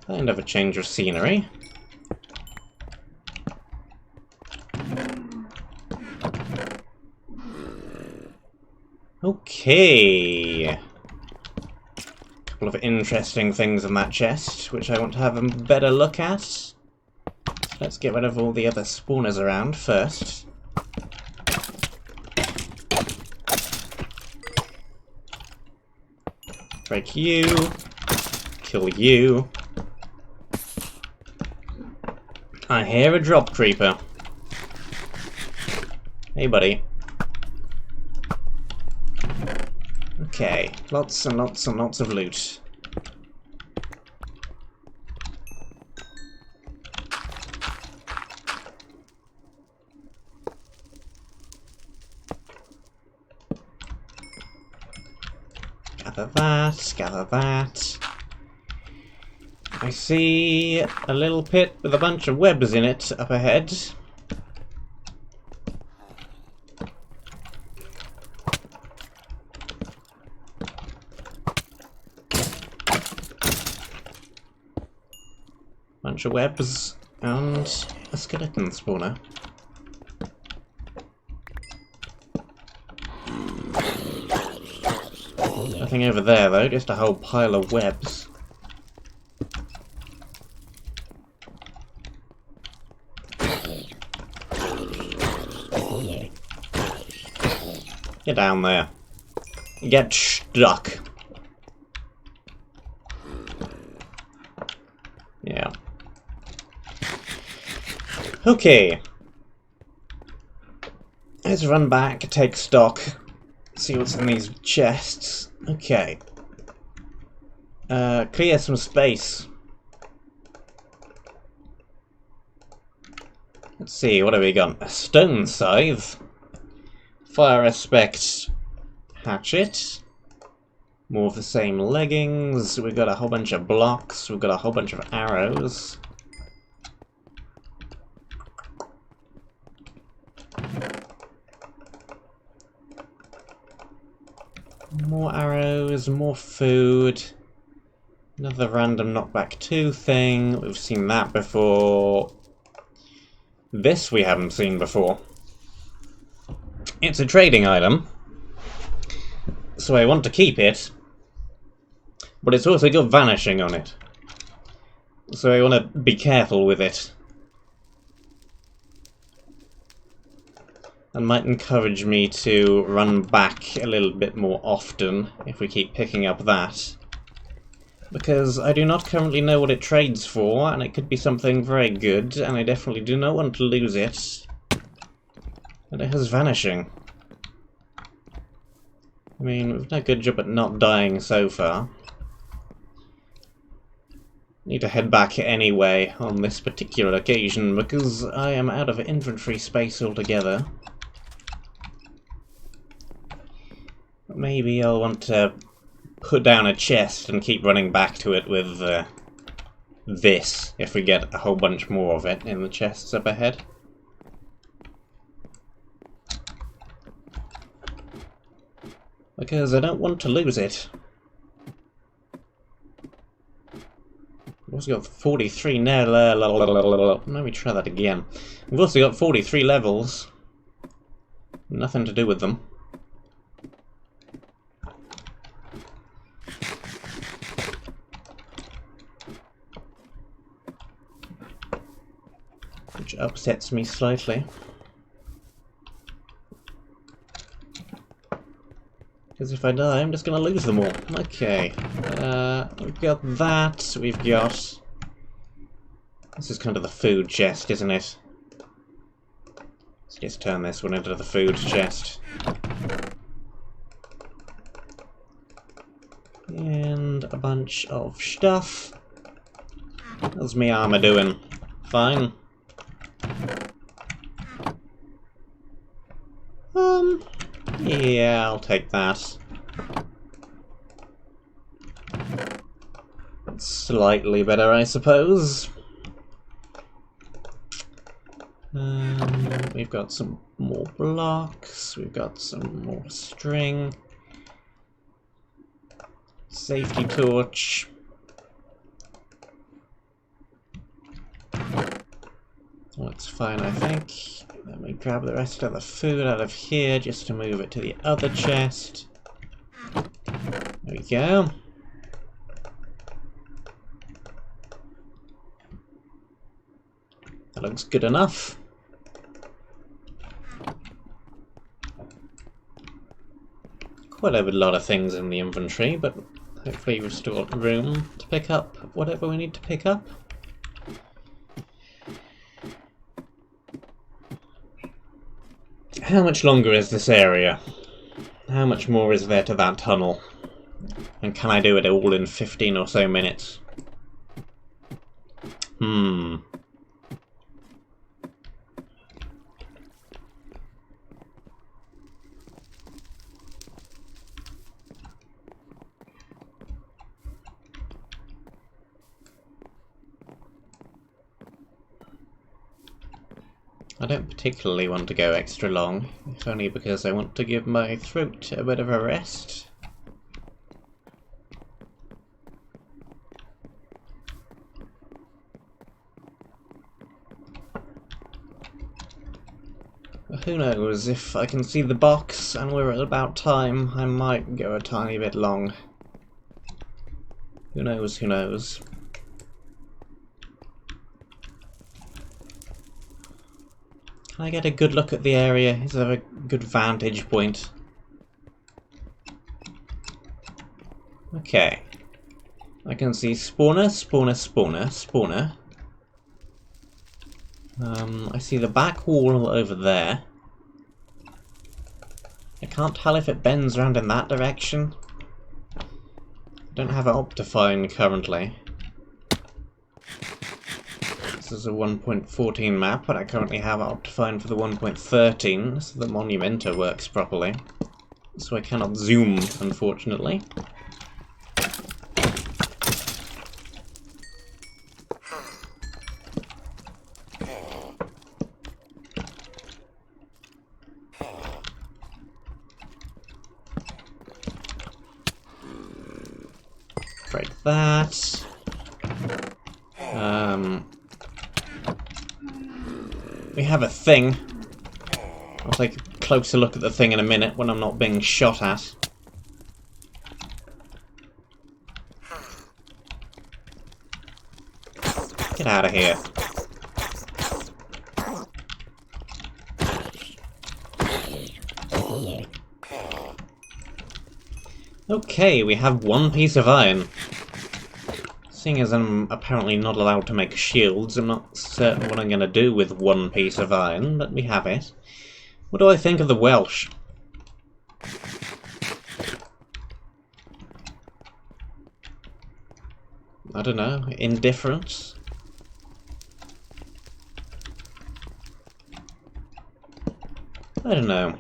Kind of a change of scenery. Okay. Couple of interesting things in that chest, which I want to have a better look at. So let's get rid of all the other spawners around first. Break you. Kill you. I hear a drop creeper. Hey, buddy. Okay, lots and lots and lots of loot. Gather that, gather that. I see a little pit with a bunch of webs in it up ahead. Bunch of webs and a skeleton spawner. Nothing over there though, just a whole pile of webs. Get down there. Get stuck. Yeah. Okay. Let's run back, take stock, see what's in these chests. Okay. Clear some space. Let's see, what have we got? A stone scythe. Fire respect hatchet. More of the same leggings. We've got a whole bunch of blocks. We've got a whole bunch of arrows. More arrows, more food. Another random knockback 2 thing. We've seen that before. This we haven't seen before. It's a trading item, so I want to keep it, but it's also got vanishing on it. So I want to be careful with it. That might encourage me to run back a little bit more often if we keep picking up that. Because I do not currently know what it trades for, and it could be something very good, and I definitely do not want to lose it. And it has vanishing. I mean, we've done a good job at not dying so far. Need to head back anyway on this particular occasion, because I am out of inventory space altogether. Maybe I'll want to put down a chest and keep running back to it with this, if we get a whole bunch more of it in the chests up ahead. Because I don't want to lose it. We've also got 43 let me try that again. We've also got 43 levels. Nothing to do with them. Which upsets me slightly. Because if I die, I'm just going to lose them all. Okay. We've got that. We've got... This is kind of the food chest, isn't it? Let's just turn this one into the food chest. And a bunch of stuff. How's my armor doing? Fine. Yeah, I'll take that. Slightly better, I suppose. We've got some more blocks, we've got some more string. Safety torch. That's fine, I think. Let me grab the rest of the food out of here just to move it to the other chest. There we go. That looks good enough. Quite a lot of things in the inventory, but hopefully we've still got room to pick up whatever we need to pick up. How much longer is this area? How much more is there to that tunnel? And can I do it all in 15 or so minutes? I don't particularly want to go extra long, if only because I want to give my throat a bit of a rest. But who knows, if I can see the box and we're at about time, I might go a tiny bit long. Who knows, who knows. Can I get a good look at the area? Is there a good vantage point? Okay. I can see spawner, spawner, spawner, spawner. I see the back wall over there. I can't tell if it bends around in that direction. I don't have an Optifine currently. This is a 1.14 map, but I currently have Optifine for the 1.13, so the Monumenta works properly. So I cannot zoom, unfortunately. Break that. We have a thing. I'll take a closer look at the thing in a minute when I'm not being shot at. Get out of here. Okay, we have one piece of iron. Seeing as I'm apparently not allowed to make shields, I'm not certain what I'm going to do with one piece of iron, but we have it. What do I think of the Welsh? I don't know, indifference? I don't know.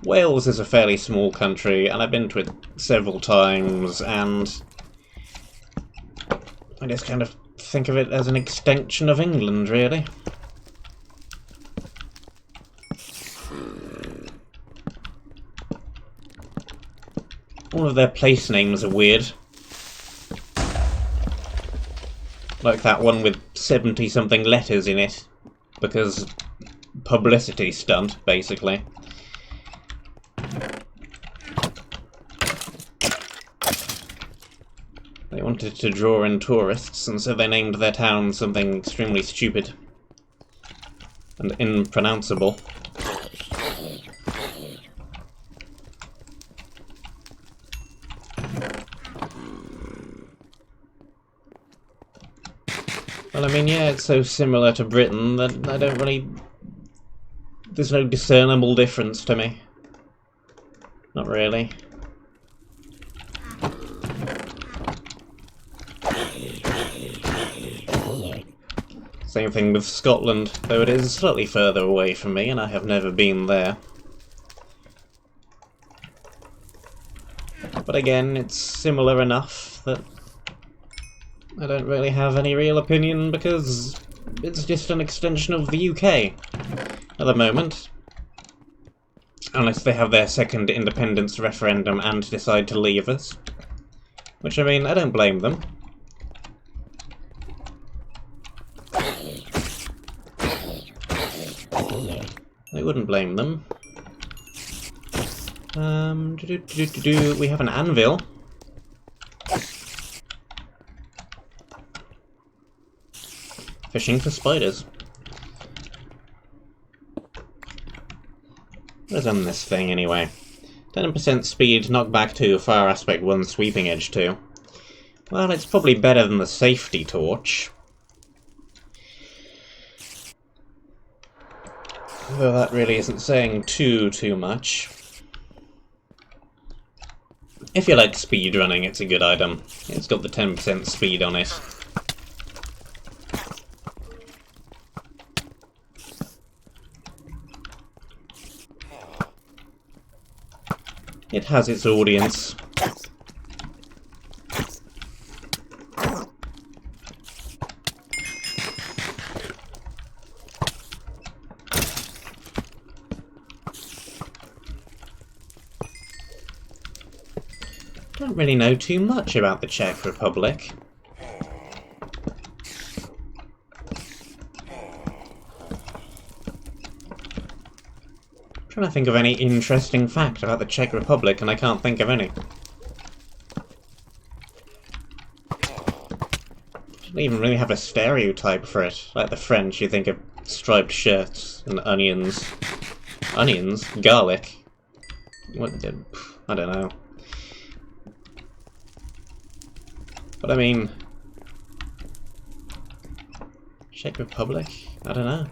Wales is a fairly small country, and I've been to it several times, and I just kind of think of it as an extension of England, really. All of their place names are weird. Like that one with 70-something letters in it, because publicity stunt, basically. They wanted to draw in tourists, and so they named their town something extremely stupid and impronounceable. Well, I mean, yeah, it's so similar to Britain that I don't really... There's no discernible difference to me. Not really. Same thing with Scotland, though it is slightly further away from me and I have never been there. But again, it's similar enough that I don't really have any real opinion because it's just an extension of the UK at the moment. Unless they have their second independence referendum and decide to leave us. Which, I mean, I don't blame them. I wouldn't blame them. We have an anvil. Fishing for spiders. What is on this thing, anyway? 10% speed, knockback 2, fire aspect 1, sweeping edge 2. Well, it's probably better than the safety torch. Though that really isn't saying too much. If you like speedrunning, it's a good item. It's got the 10% speed on it. It has its audience. Don't really know too much about the Czech Republic. I'm trying to think of any interesting fact about the Czech Republic, and I can't think of any. Don't even really have a stereotype for it. Like the French, you think of striped shirts and onions. Onions? Garlic? What? I don't know. But I mean... Czech Republic? I don't know.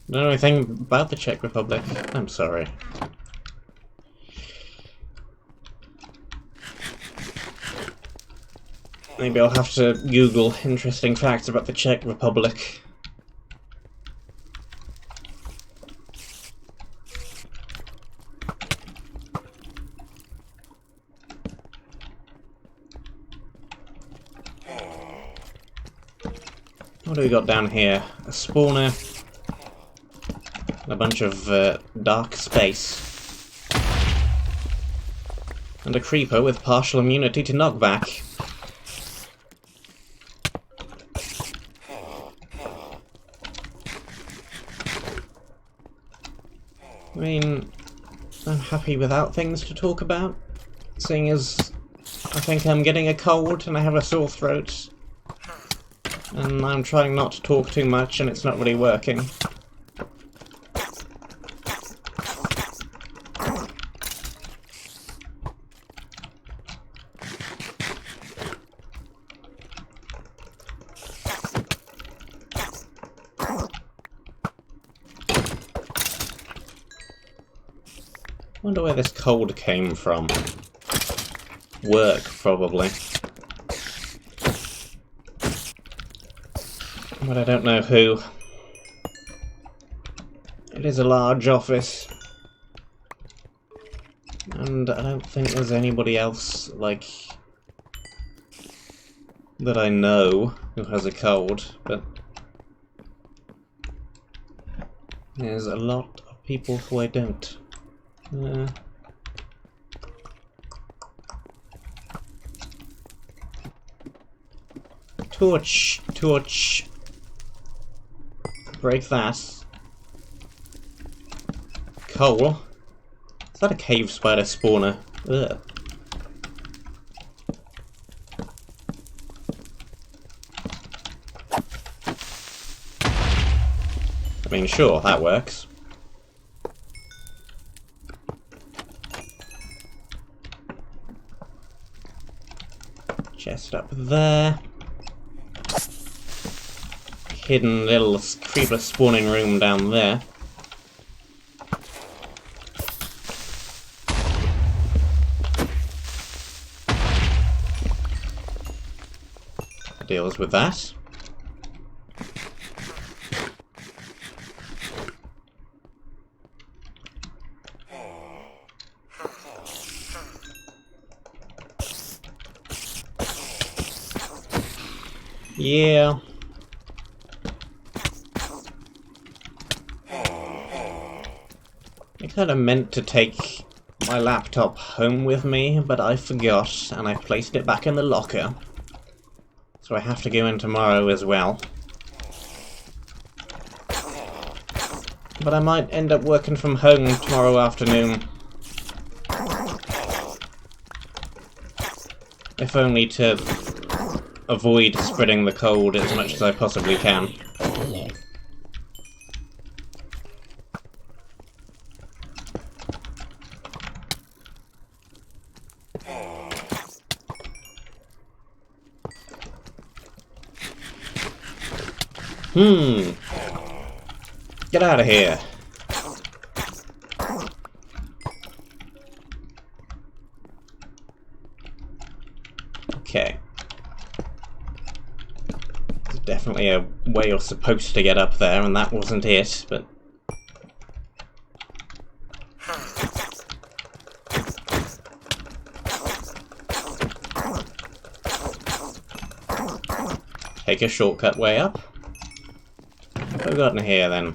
I don't know anything about the Czech Republic. I'm sorry. Maybe I'll have to Google interesting facts about the Czech Republic. What do we got down here? A spawner. A bunch of dark space. And a creeper with partial immunity to knockback. I mean, I'm happy without things to talk about, seeing as I think I'm getting a cold and I have a sore throat. And I'm trying not to talk too much and it's not really working. Wonder where this cold came from. Work, probably. But I don't know who. It is a large office. And I don't think there's anybody else, like, that I know who has a cold, but there's a lot of people who I don't. Torch! Torch! Break that. Coal? Is that a cave spider spawner? Ugh. I mean, sure, that works. Chest up there. Hidden little creeper spawning room down there. Deals with that. Yeah. I kind of meant to take my laptop home with me, but I forgot, and I placed it back in the locker. So I have to go in tomorrow as well. But I might end up working from home tomorrow afternoon. If only to avoid spreading the cold as much as I possibly can. Get out of here. Okay. There's definitely a way you're supposed to get up there, and that wasn't it, but... Take a shortcut way up. What have we got in here, then?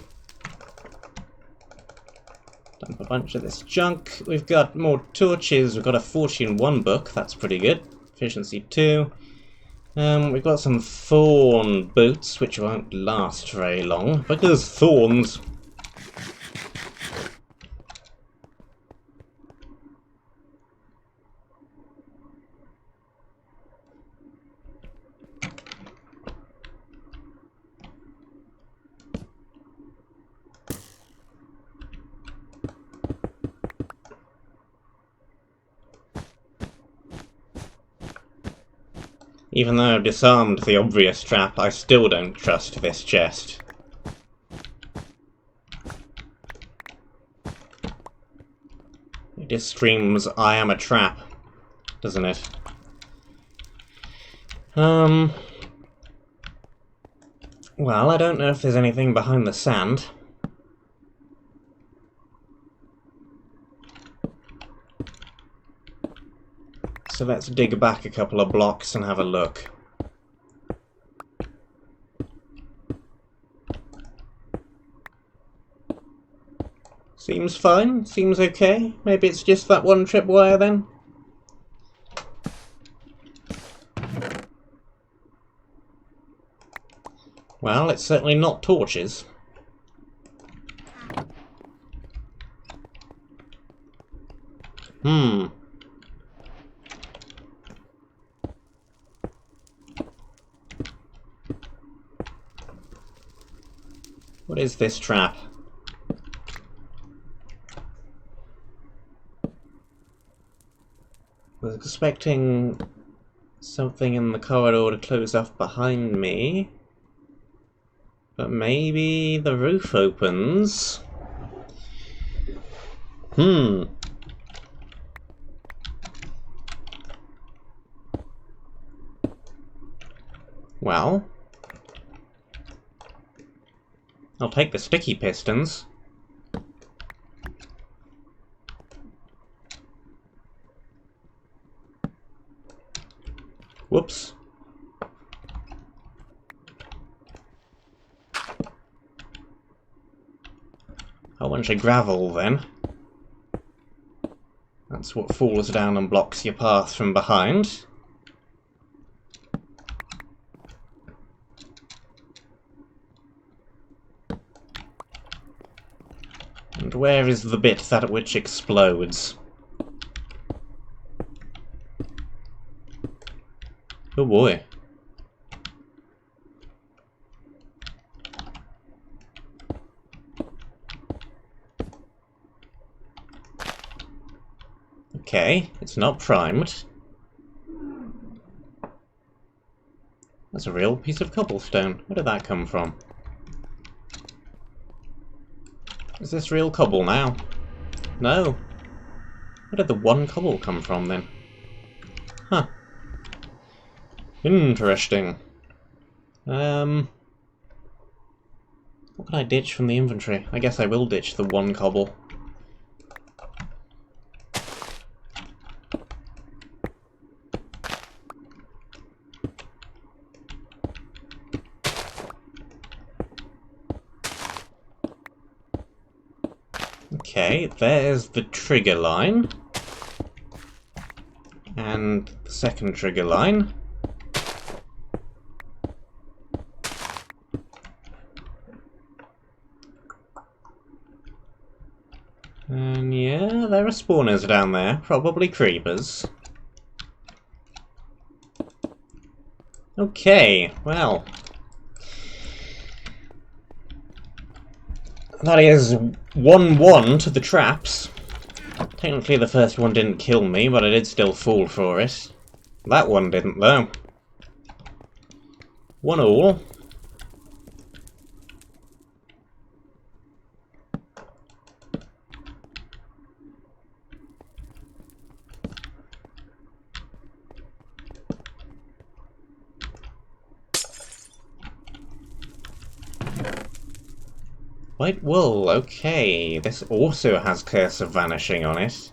Dump a bunch of this junk. We've got more torches. We've got a Fortune 1 book. That's pretty good. Efficiency 2. We've got some thorn boots, which won't last very long, because thorns. Even though I've disarmed the obvious trap, I still don't trust this chest. It just screams, I am a trap, doesn't it? Well, I don't know if there's anything behind the sand. So let's dig back a couple of blocks and have a look. Seems fine, seems okay. Maybe it's just that one tripwire then? Well, it's certainly not torches. Hmm. What is this trap? I was expecting something in the corridor to close off behind me. But maybe the roof opens. Hmm. Well, I'll take the sticky pistons. Whoops. A bunch of gravel then. That's what falls down and blocks your path from behind. And where is the bit that at which explodes? Oh boy. Okay, it's not primed. That's a real piece of cobblestone. Where did that come from? Is this real cobble now? No. Where did the one cobble come from then? Huh. Interesting. What can I ditch from the inventory? I guess I will ditch the one cobble. Okay, there's the trigger line. And the second trigger line. And yeah, there are spawners down there, probably creepers. Okay, well. That is 1-1 to the traps. Technically the first one didn't kill me, but I did still fall for it. That one didn't though. 1-all. White wool, okay. This also has Curse of Vanishing on it.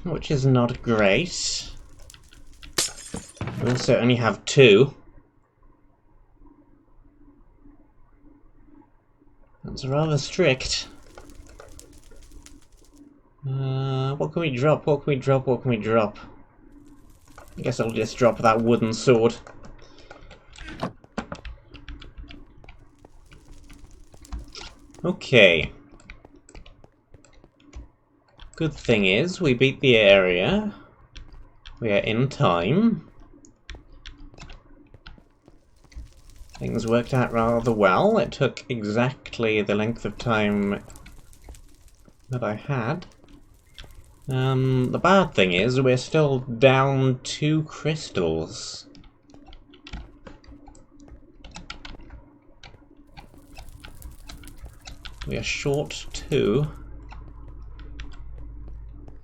Which is not great. We also only have 2. That's rather strict. What can we drop? What can we drop? What can we drop? I guess I'll just drop that wooden sword. Okay. Good thing is, we beat the area. We are in time. Things worked out rather well. It took exactly the length of time that I had. The bad thing is, we're still down 2 crystals. We are short 2.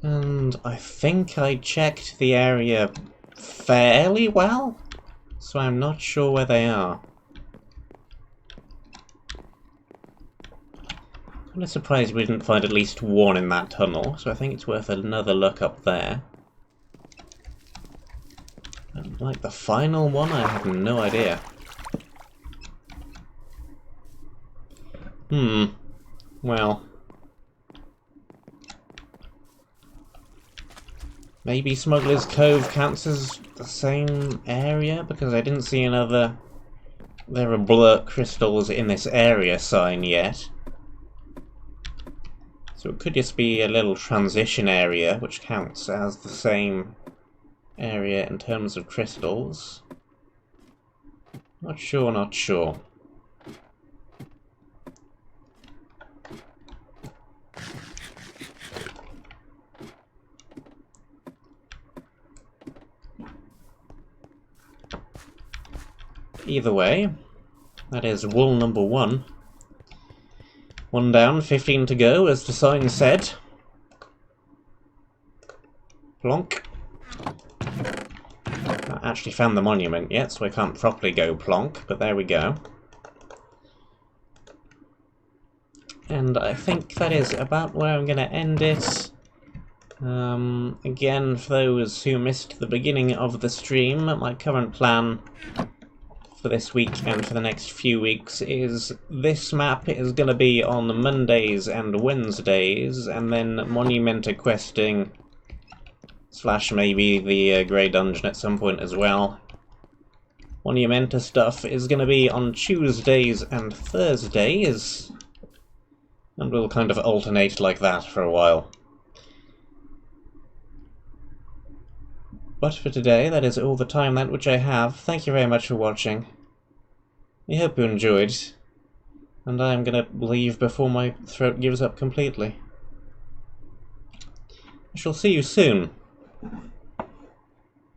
And I think I checked the area fairly well, so I'm not sure where they are. I'm kind of surprised we didn't find at least 1 in that tunnel, so I think it's worth another look up there. And like the final one, I have no idea. Well. Maybe Smuggler's Cove counts as the same area, because I didn't see another "there are blur crystals in this area" sign yet. So it could just be a little transition area, which counts as the same area in terms of crystals. Not sure, not sure. Either way, that is wool number 1. 1 down, 15 to go, as the sign said. Plonk. Not actually found the monument yet, so I can't properly go plonk, but there we go. And I think that is about where I'm going to end it. Again, for those who missed the beginning of the stream, my current plan for this week and for the next few weeks is this map is going to be on Mondays and Wednesdays, and then Monumenta questing / maybe the Grey Dungeon at some point as well. Monumenta stuff is going to be on Tuesdays and Thursdays, and we'll kind of alternate like that for a while. But for today, that is all the time that which I have. Thank you very much for watching. I hope you enjoyed, and I am going to leave before my throat gives up completely. I shall see you soon.